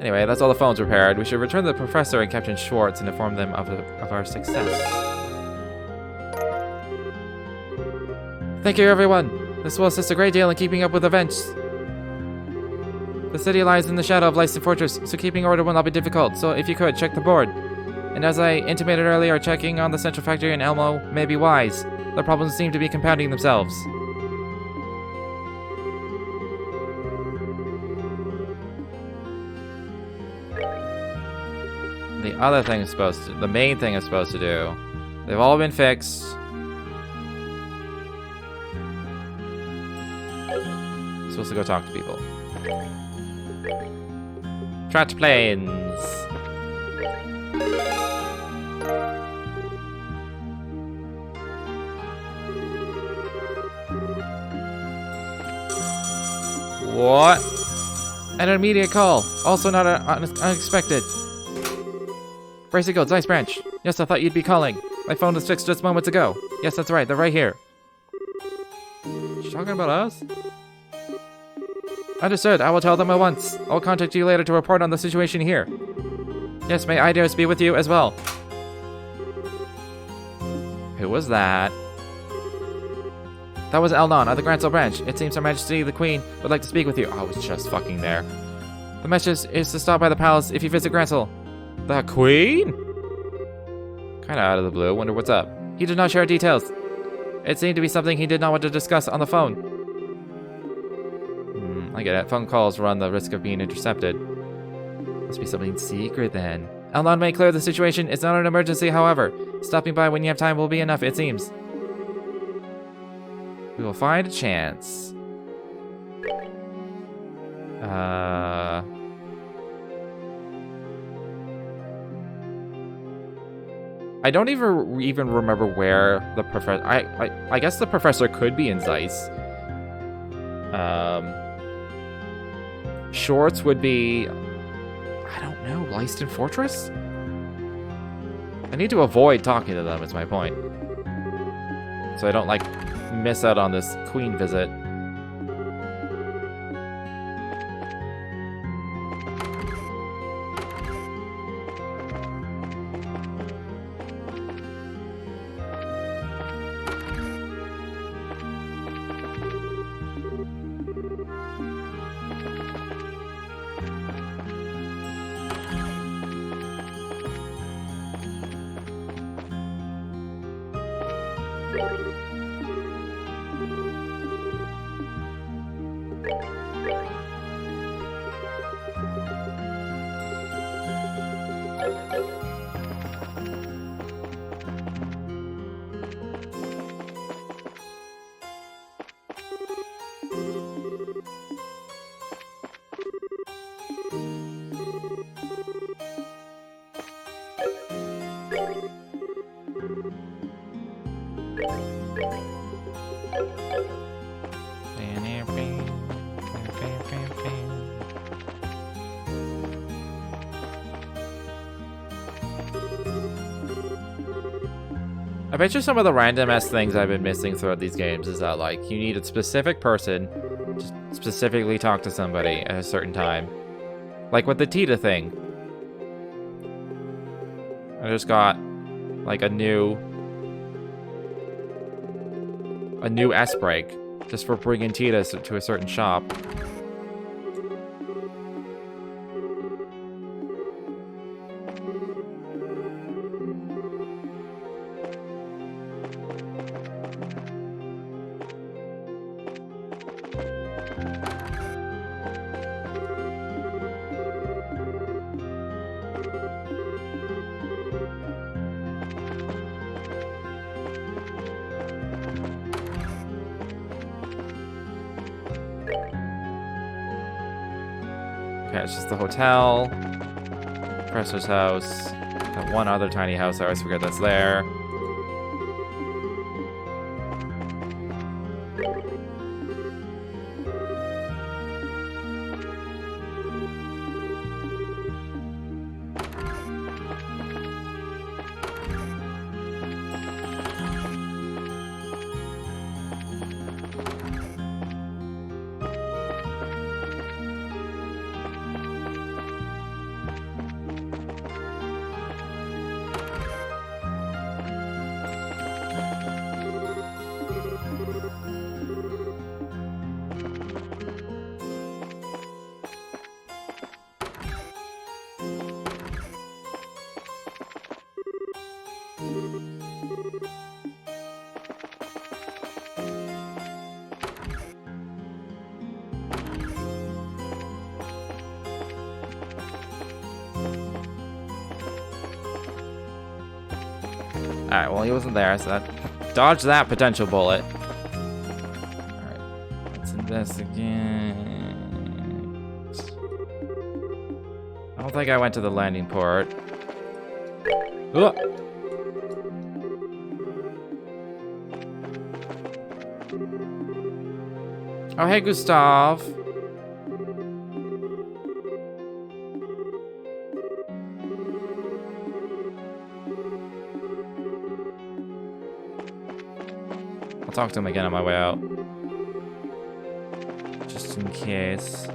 Anyway, that's all the phones repaired. We should return to the professor and Captain Schwartz and inform them of our success. Thank you, everyone. This will assist a great deal in keeping up with events. The city lies in the shadow of Lyston Fortress, so keeping order will not be difficult. So if you could, check the board. And as I intimated earlier, checking on the central factory in Elmo may be wise. The problems seem to be compounding themselves. The main thing I'm supposed to do. They've all been fixed. I'm supposed to go talk to people. Trash planes. What? An immediate call. Also not unexpected. Grancel, Zeiss branch. Yes, I thought you'd be calling. My phone was fixed just moments ago. Yes, that's right. They're right here. She's talking about us? Understood. I will tell them at once. I'll contact you later to report on the situation here. Yes, may Eidos be with you as well. Who was that? That was Elnon of the Grancel branch. It seems Her Majesty the Queen would like to speak with you. I was just fucking there. The message is to stop by the palace if you visit Grancel. The Queen? Kinda out of the blue. Wonder what's up. He did not share details. It seemed to be something he did not want to discuss on the phone. I get it. Phone calls run the risk of being intercepted. Must be something secret then. Elnon made clear the situation. It's not an emergency, however. Stopping by when you have time will be enough, it seems. We will find a chance. I don't even remember where the professor... I guess the professor could be in Zeiss. Schwartz would be... I don't know, Lyston Fortress? I need to avoid talking to them, is my point. So I don't, like, miss out on this Queen visit. I bet you some of the random-ass things I've been missing throughout these games is that, like, you need a specific person to specifically talk to somebody at a certain time. Like with the Tita thing. I just got, like, a new S-break just for bringing Tita to a certain shop. Okay, it's just the hotel, Professor's house, that one other tiny house I always forget that's there. Alright, well, he wasn't there, so that dodged that potential bullet. Alright, let's investigate. I don't think I went to the landing port. Ugh. Oh, hey, Gustav. I'll talk to him again on my way out. Just in case.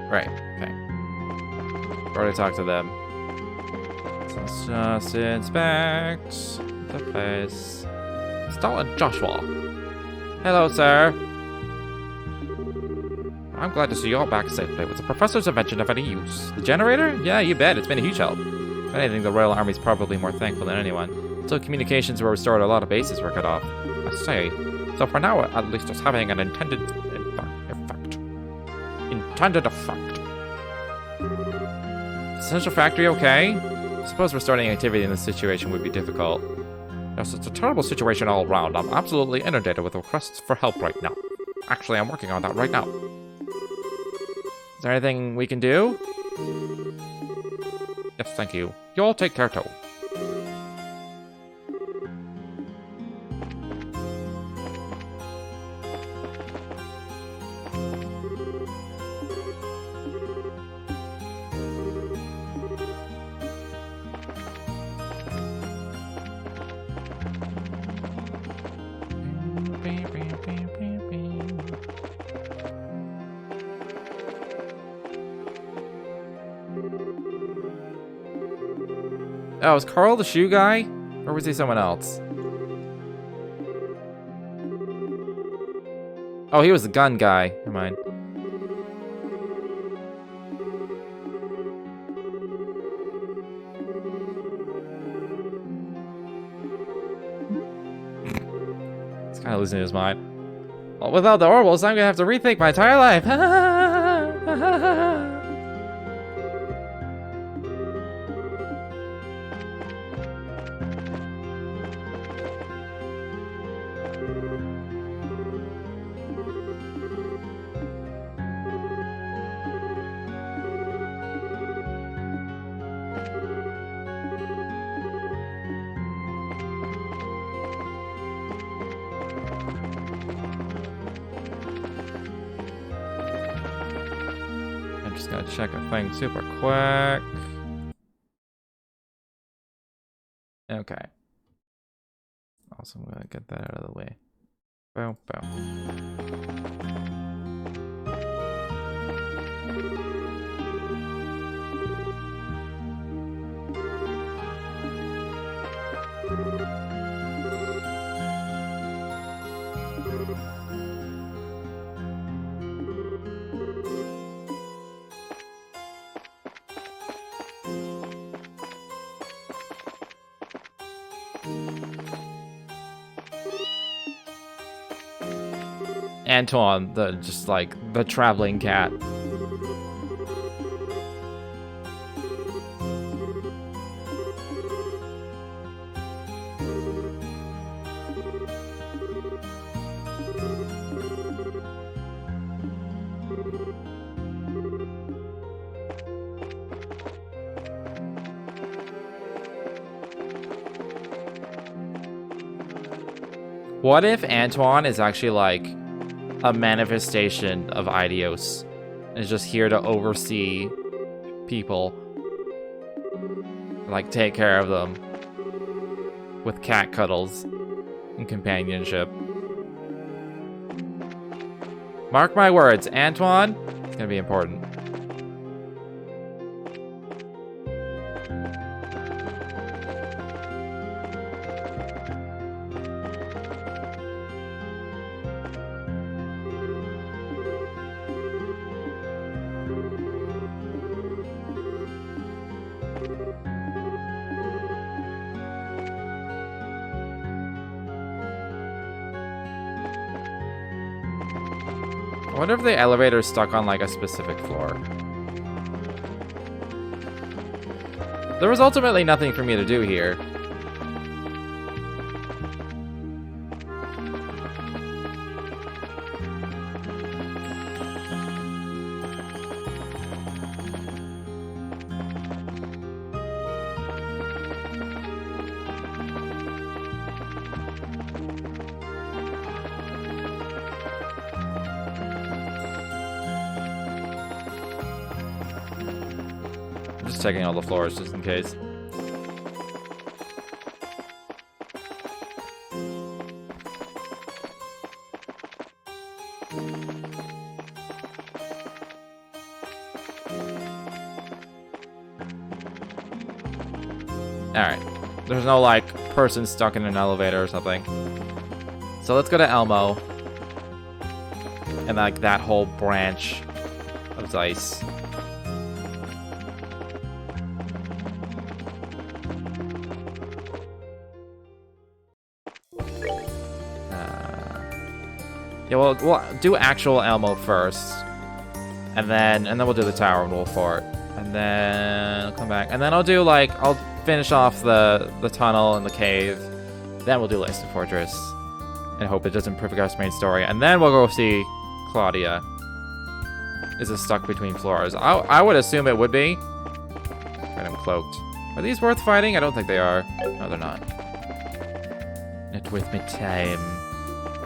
Right, okay. Already talked to them. So let's just inspect the place. Stalin Joshua. Hello, sir. I'm glad to see you all back safely. Was the professor's invention of any use? The generator? Yeah, you bet. It's been a huge help. If anything, the Royal Army's probably more thankful than anyone. Until communications were restored, a lot of bases were cut off. I say. So for now, at least it's having an intended effect. Intended effect. Essential factory okay? I suppose restarting activity in this situation would be difficult. Yes, it's a terrible situation all around. I'm absolutely inundated with requests for help right now. Actually, I'm working on that right now. Is there anything we can do? Yes, thank you. You all take care too. Oh, was Carl the shoe guy? Or was he someone else? Oh, he was the gun guy. Never mind. He's kind of losing his mind. Well, without the Orbals, I'm gonna have to rethink my entire life. Just gotta check a thing super quick. Okay. Also, I'm gonna get that out of the way. Boom, boom. Antoine, the traveling cat. What if Antoine is actually like a manifestation of Idios and is just here to oversee people, like take care of them with cat cuddles and companionship? Mark my words, Antoine, it's gonna be important. I wonder if the elevator is stuck on like a specific floor. There was ultimately nothing for me to do here. Just checking all the floors just in case. Alright. There's no, like, person stuck in an elevator or something. So let's go to Elmo. And, like, that whole branch of Zeiss. Yeah, we'll do actual Elmo first. And then we'll do the tower and Wolf Fort. And then I'll come back. And then I'll do, like, I'll finish off the tunnel and the cave. Then we'll do Laced Fortress. And hope it doesn't progress main story. And then we'll go see Claudia. Is it stuck between floors? I would assume it would be. Right, I'm cloaked. Are these worth fighting? I don't think they are. No, they're not. Not with me time.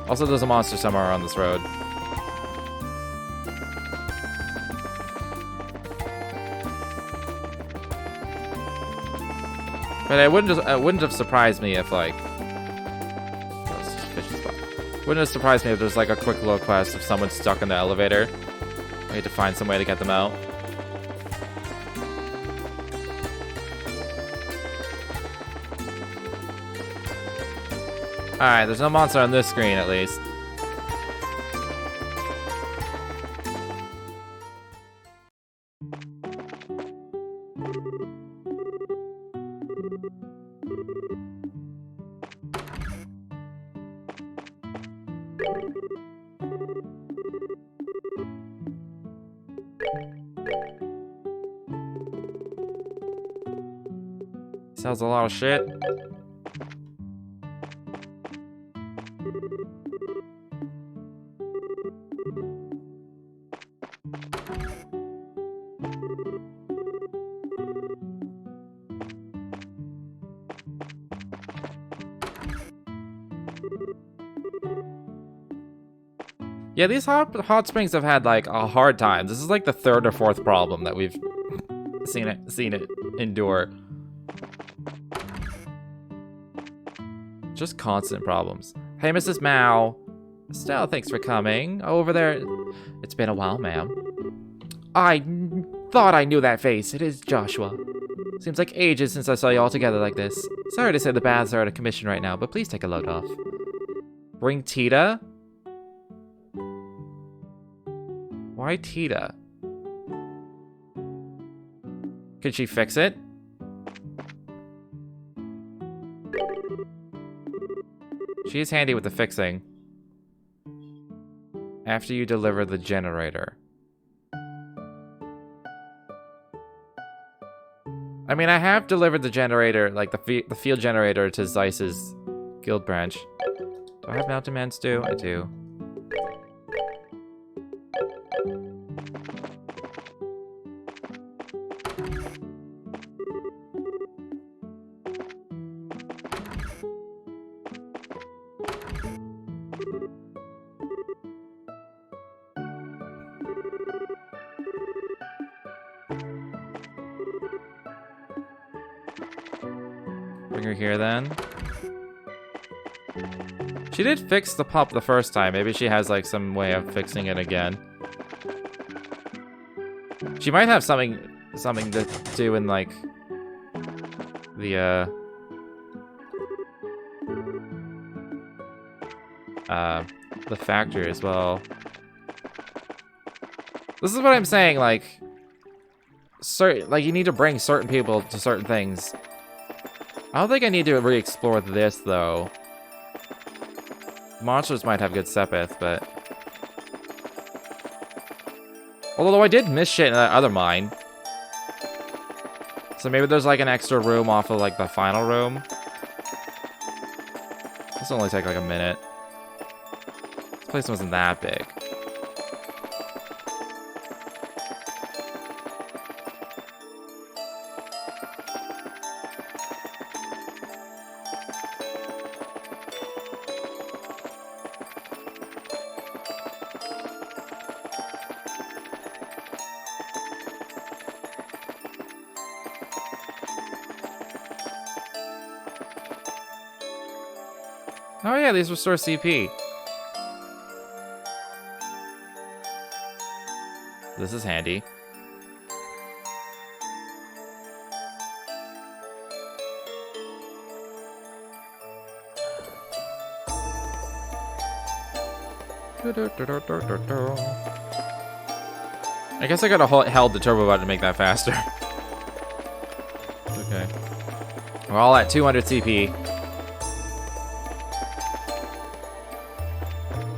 Also, there's a monster somewhere on this road. But it wouldn't have surprised me if, like... Oh, it's just a fishing spot. Wouldn't have surprised me if there's, like, a quick little quest of someone stuck in the elevator. We need to find some way to get them out. Alright, there's no monster on this screen, at least. Sells a lot of shit. Yeah, these hot springs have had like a hard time. This is like the third or fourth problem that we've seen it endure. Just constant problems. Hey, Mrs. Mao. Estelle, thanks for coming. Over there. It's been a while, ma'am. I thought I knew that face. It is Joshua. Seems like ages since I saw you all together like this. Sorry to say the baths are out of commission right now, but please take a load off. Bring Tita? Why Tita? Could she fix it? She is handy with the fixing. After you deliver the generator. I mean, I have delivered the generator, like the field generator to Zeiss's guild branch. Do I have mountain man stew? I do. Bring her here then. She did fix the pump the first time. Maybe she has like some way of fixing it again. She might have something to do in like the factory as well. This is what I'm saying, like you need to bring certain people to certain things. I don't think I need to re-explore this, though. Monsters might have good Sepith, but... Although I did miss shit in that other mine. So maybe there's, like, an extra room off of, like, the final room. This will only take, like, a minute. This place wasn't that big. Oh yeah, these restore CP. This is handy. I guess I gotta held the turbo button to make that faster. Okay. We're all at 200 CP.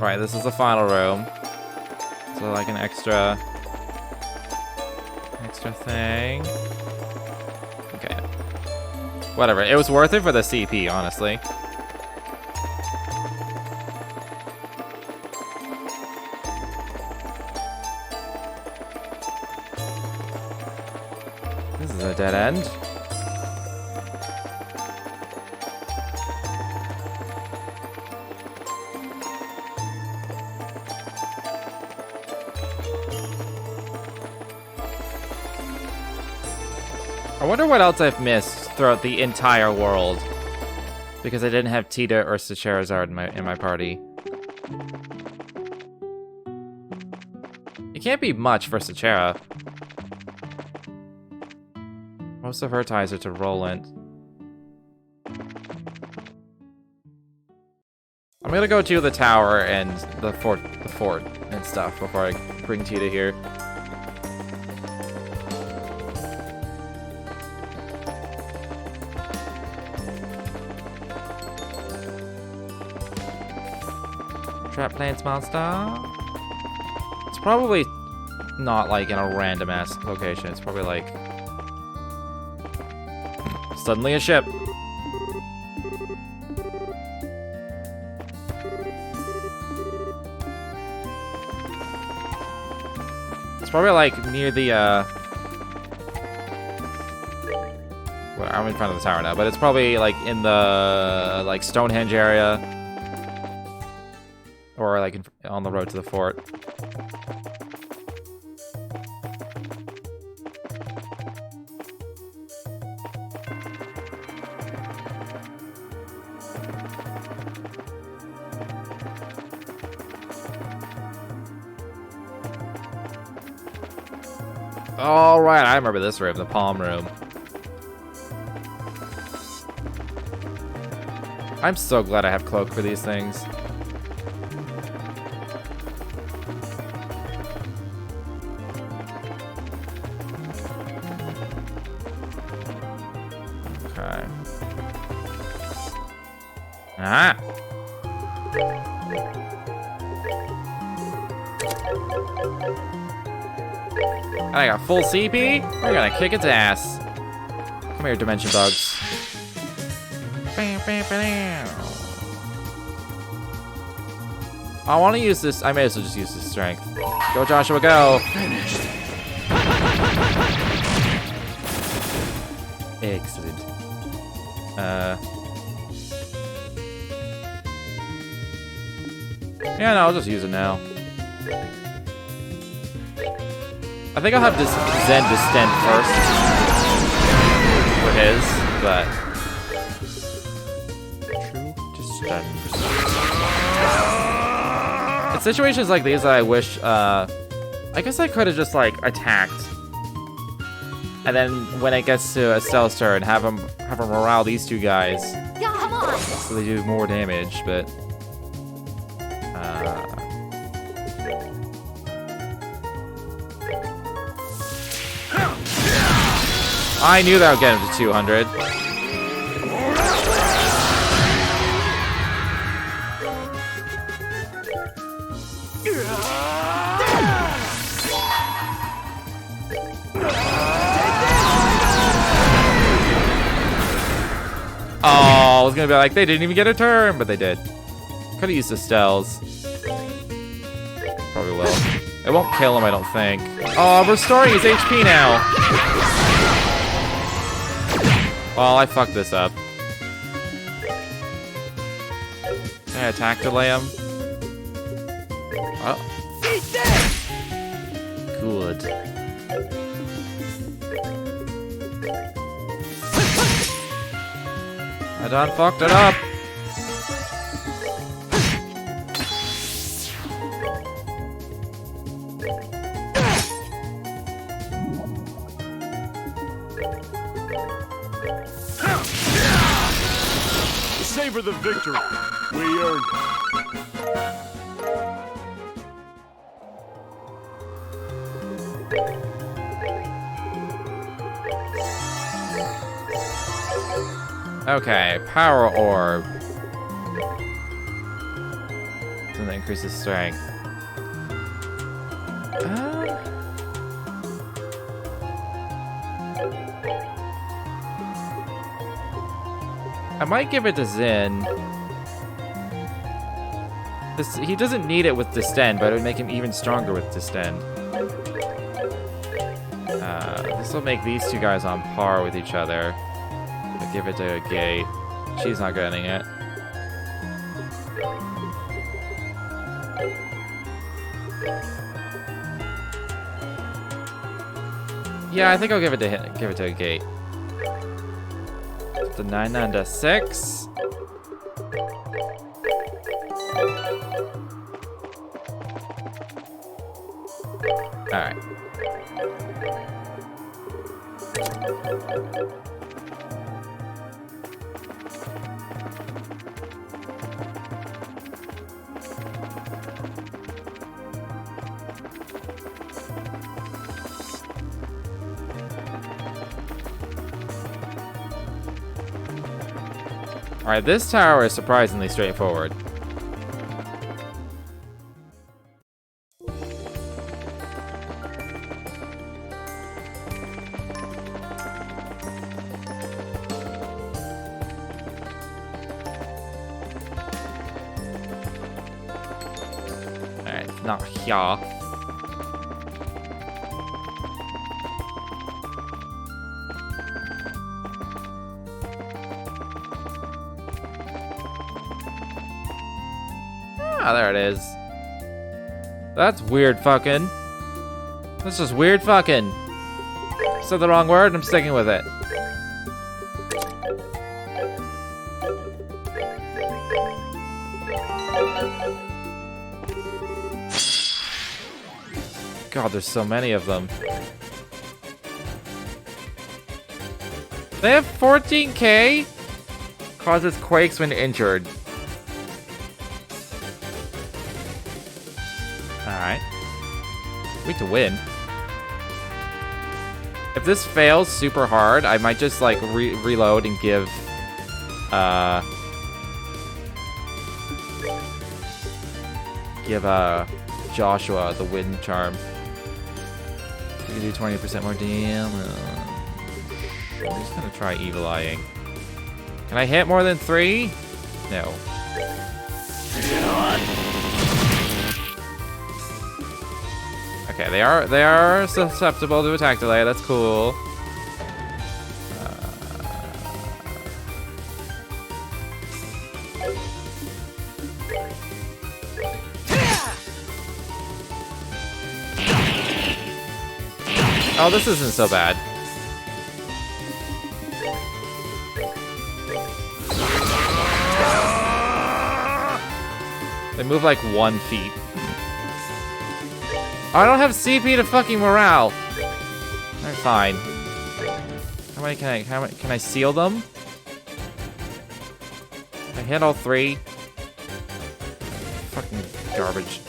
Right, this is the final room. So like an extra thing. Okay. Whatever. It was worth it for the CP, honestly. This is a dead end. I wonder what else I've missed throughout the entire world. Because I didn't have Tita or Charizard in my party. It can't be much for Sechera. Most of her ties are to Roland. I'm gonna go to the tower and the fort and stuff before I bring Tita here. Trap plants monster. It's probably not like in a random ass location. It's probably like suddenly a ship. It's probably like near the well, I'm in front of the tower now, but it's probably like in the like Stonehenge area. Or like on the road to the fort. All right, I remember this room, the palm room. I'm so glad I have cloak for these things. Okay. Ah! I got full CP? We're gonna kick its ass. Come here, dimension bugs. I want to use this. I may as well just use this strength. Go, Joshua, go. Finished. Excellent. Yeah, no, I'll just use it now. I think I'll have this Zen Distend first. For his, but... True Distend. In situations like these, I wish, I guess I could have just, like, attacked. And then when it gets to Estelle's turn, have him morale these two guys. Yeah, come on. So they do more damage, but... I knew that would get him to 200. Oh, I was gonna be like, they didn't even get a turn, but they did. Could have used Estelle's. Probably will. It won't kill him, I don't think. Oh, I'm restoring his HP now. Well, I fucked this up. Can I attack delay him? Oh. Good. I done fucked it up. Savor the victory. We earned it. Okay, power orb. Something that increases strength. I might give it to Zin. He doesn't need it with Distend, but it would make him even stronger with Distend. This will make these two guys on par with each other. I'll give it to a Gate. She's not getting it. Yeah, I think I'll give it to a Gate. The 9 to 6. All right. Alright, this tower is surprisingly straightforward. Alright, not here. Ah, there it is. That's weird fucking. That's just weird fucking. Said the wrong word, I'm sticking with it. God, there's so many of them. They have 14k? Causes quakes when injured. Alright. Wait to win. If this fails super hard, I might just like reload and give Joshua the wind charm. You can do 20% more damage. I'm just gonna try evil eyeing. Can I hit more than 3? No. Okay, they are susceptible to attack delay. That's cool. Oh, this isn't so bad. They move like 1 feet. Oh, I don't have CP to fucking morale. Alright, fine. How many can I seal them? Can I hit all 3? Fucking garbage.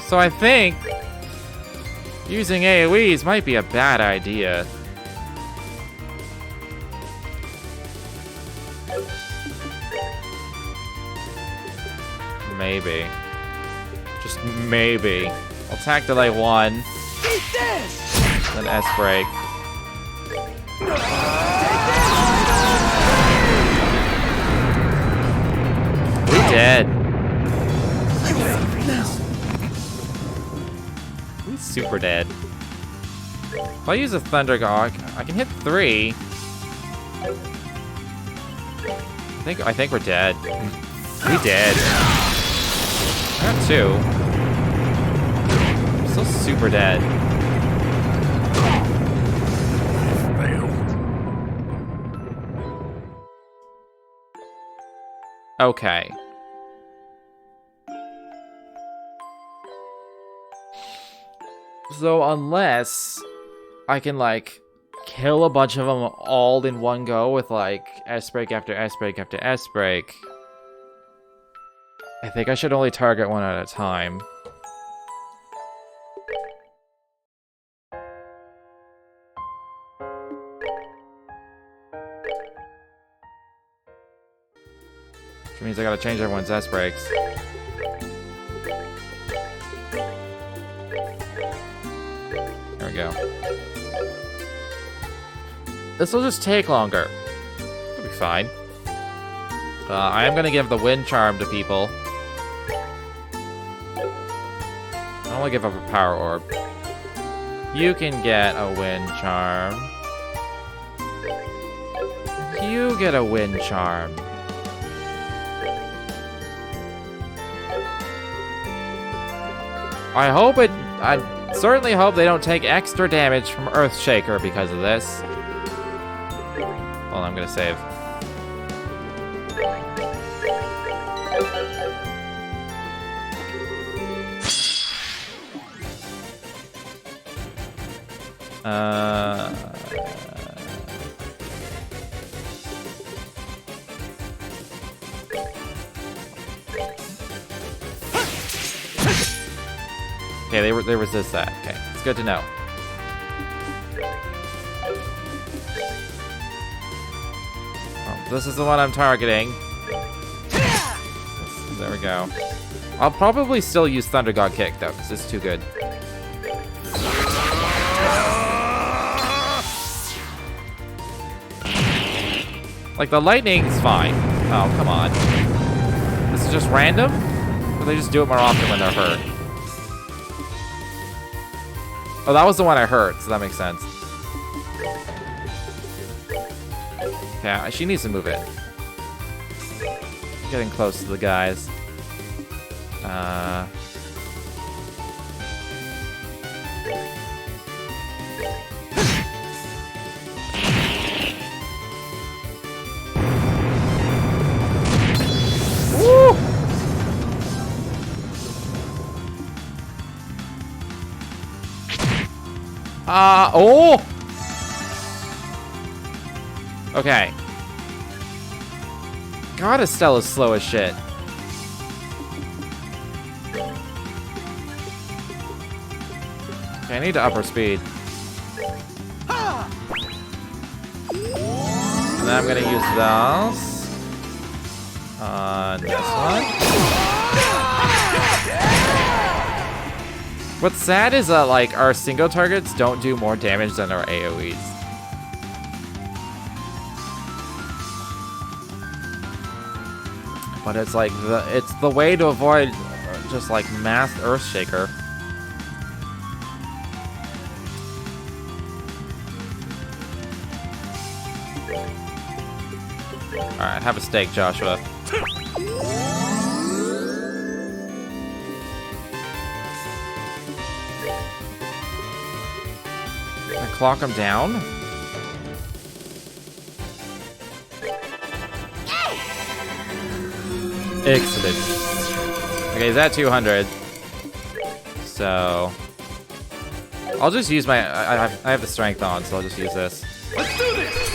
So I think using AoEs might be a bad idea. Maybe. Just maybe. I'll attack delay 1. Then S-break. We're dead. Super dead. If I use a Thunder God, I can hit 3. I think we're dead. We dead. I got 2. I'm still super dead. Okay. So unless I can like kill a bunch of them all in one go with like S-break after S-break after S-break, I think I should only target one at a time. Which means I gotta change everyone's S-breaks. There we go. This will just take longer. It'll be fine. I am gonna give the wind charm to people. I want to give up a power orb. You can get a wind charm. You get a wind charm. I certainly hope they don't take extra damage from Earthshaker because of this. Well, I'm gonna save. Okay, they resist that. Okay, it's good to know. Oh, this is the one I'm targeting. There we go. I'll probably still use Thunder God Kick though, because it's too good. Like, the lightning's fine. Oh, come on. This is just random? Or they just do it more often when they're hurt? Oh, that was the one I hurt, so that makes sense. Okay, she needs to move it. Getting close to the guys. Woo! Oh! Okay. God, Estella's slow as shit. Okay, I need to up her speed. And then I'm gonna use those on this one. What's sad is that, like, our single targets don't do more damage than our AoEs. But it's like it's the way to avoid just like mass Earthshaker. Alright, have a steak, Joshua. Can I clock him down? Excellent. Okay, he's at 200. So I'll just use my I have the strength on, so I'll just use this. Let's do this!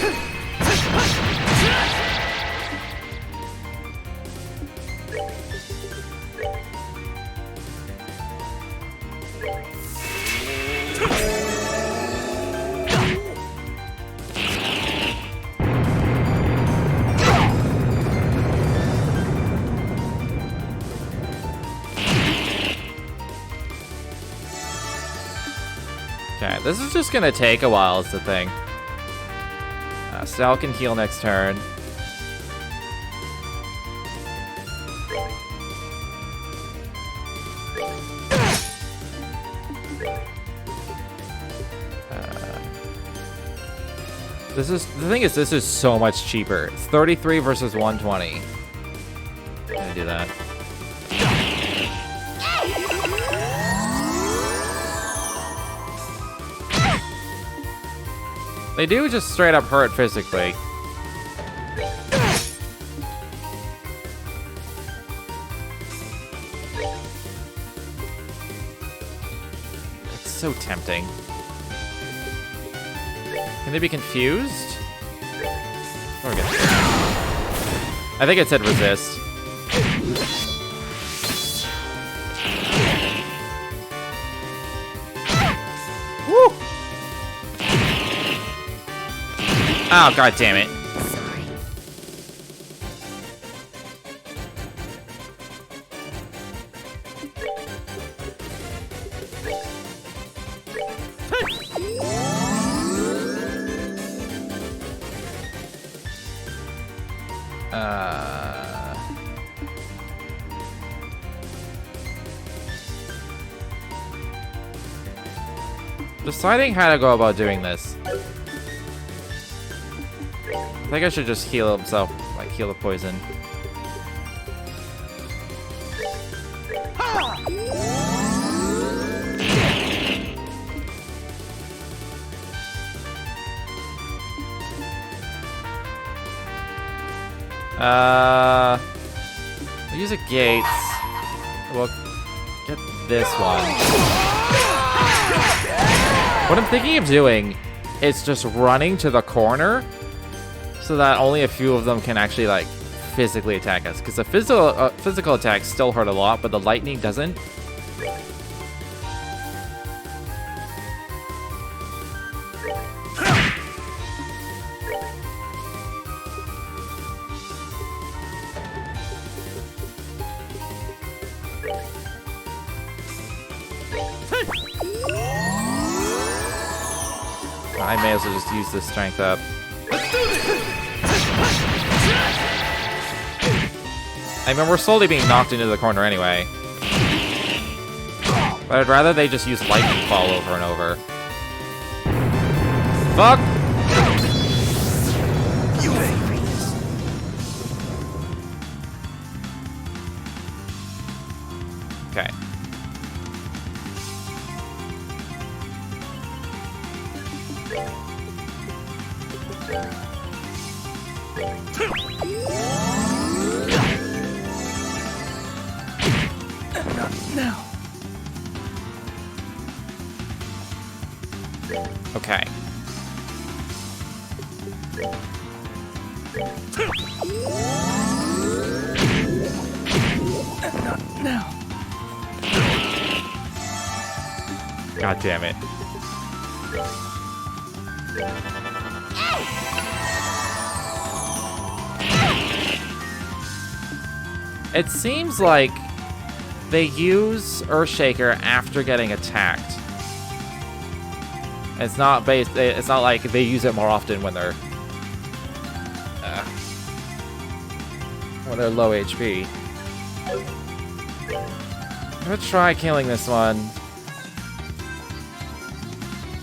Okay, this is just gonna take a while, is the thing. Sal can heal next turn. This is so much cheaper. It's 33 versus 120. I'm gonna do that. They do just straight up hurt physically. It's so tempting. Can they be confused? We're good. I think it said resist. Woo! Oh, god damn it. Sorry. Deciding how to go about doing this. I think I should just heal himself, like heal the poison. We'll use a gate. We'll get this one. What I'm thinking of doing is just running to the corner so that only a few of them can actually, like, physically attack us. Because the physical attacks still hurt a lot, but the lightning doesn't. I may as well just use this strength up. Let's do this! I mean, we're slowly being knocked into the corner anyway. But I'd rather they just use lightning fall over and over. Fuck! You ain't read this. Okay. Not now. Okay. Not now. God damn it. It seems like they use Earthshaker after getting attacked. It's not like they use it more often when they're low HP. I'm gonna try killing this one.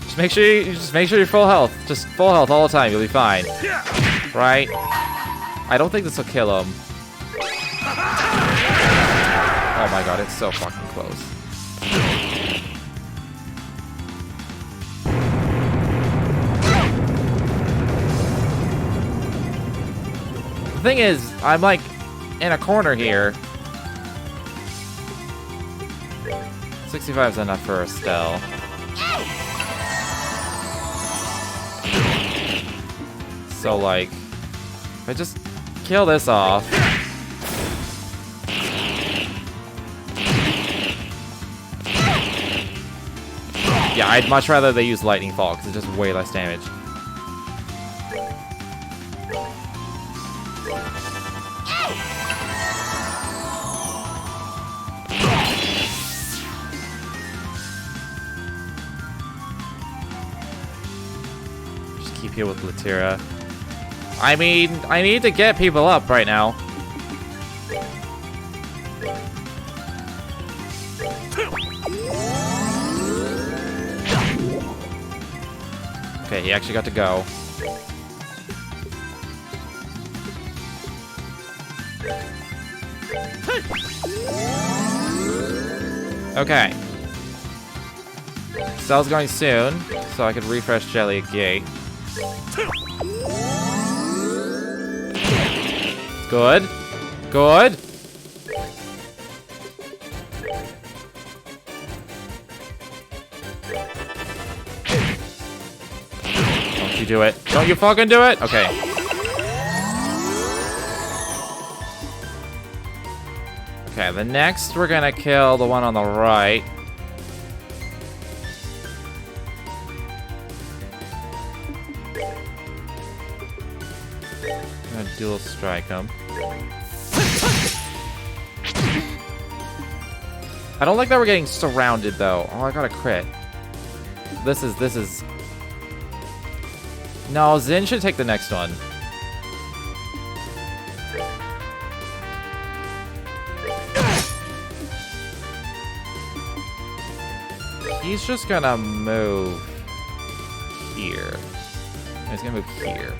Just make sure you're full health. Just full health all the time. You'll be fine. Right? I don't think this will kill him. Oh my god, it's so fucking close. The thing is, I'm like in a corner here. 65 is enough for Estelle. So like, if I just kill this off. Yeah, I'd much rather they use Lightning Fall, because it's just way less damage. Just keep here with Latira. I mean, I need to get people up right now. Okay, he actually got to go. Okay. Cell's going soon, so I could refresh Jelly at gate. Good. Good. Don't you do it. Don't you fucking do it! Okay. Okay, the next we're gonna kill the one on the right. I'm gonna dual strike him. I don't like that we're getting surrounded though. Oh, I got a crit. This is... No, Zin should take the next one. He's just gonna move here. He's gonna move here.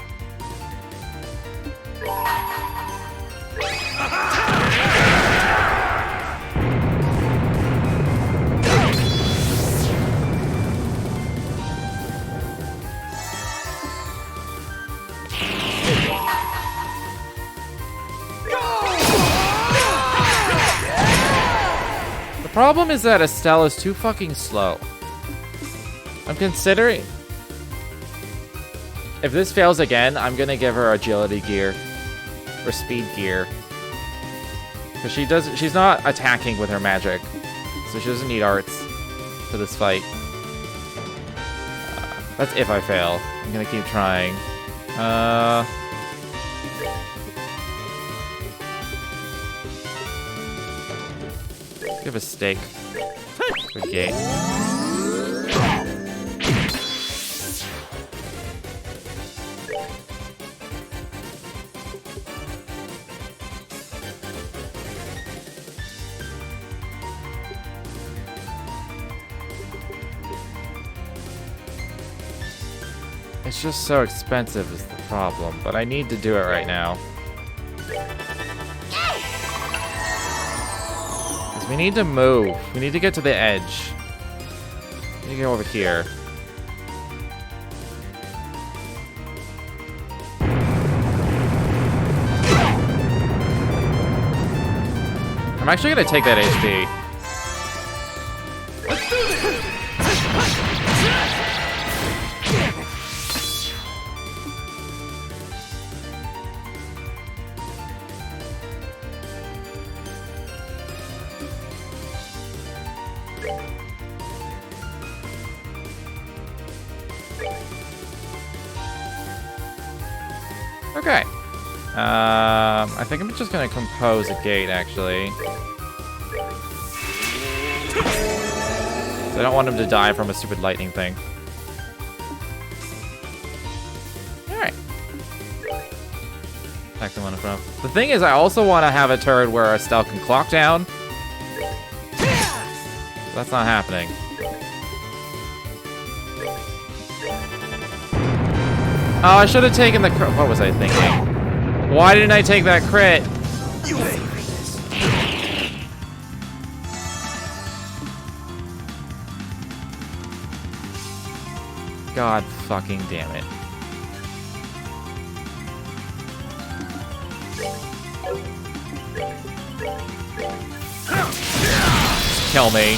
The problem is that Estelle is too fucking slow. I'm considering... If this fails again, I'm gonna give her agility gear. Or speed gear. Because she's not attacking with her magic. So she doesn't need arts for this fight. That's if I fail. I'm gonna keep trying. Give a stake. Good game. It's just so expensive is the problem, but I need to do it right now. Because we need to move. We need to get to the edge. We need to go over here. I'm actually gonna take that HP. Okay. I think I'm just gonna compose a gate, actually. I don't want him to die from a stupid lightning thing. Alright. Back to one in front. The thing is, I also want to have a turret where Estelle can clock down. That's not happening. Oh, I should have taken the crit. What was I thinking? Why didn't I take that crit? You pay for this. God fucking damn it. Kill me.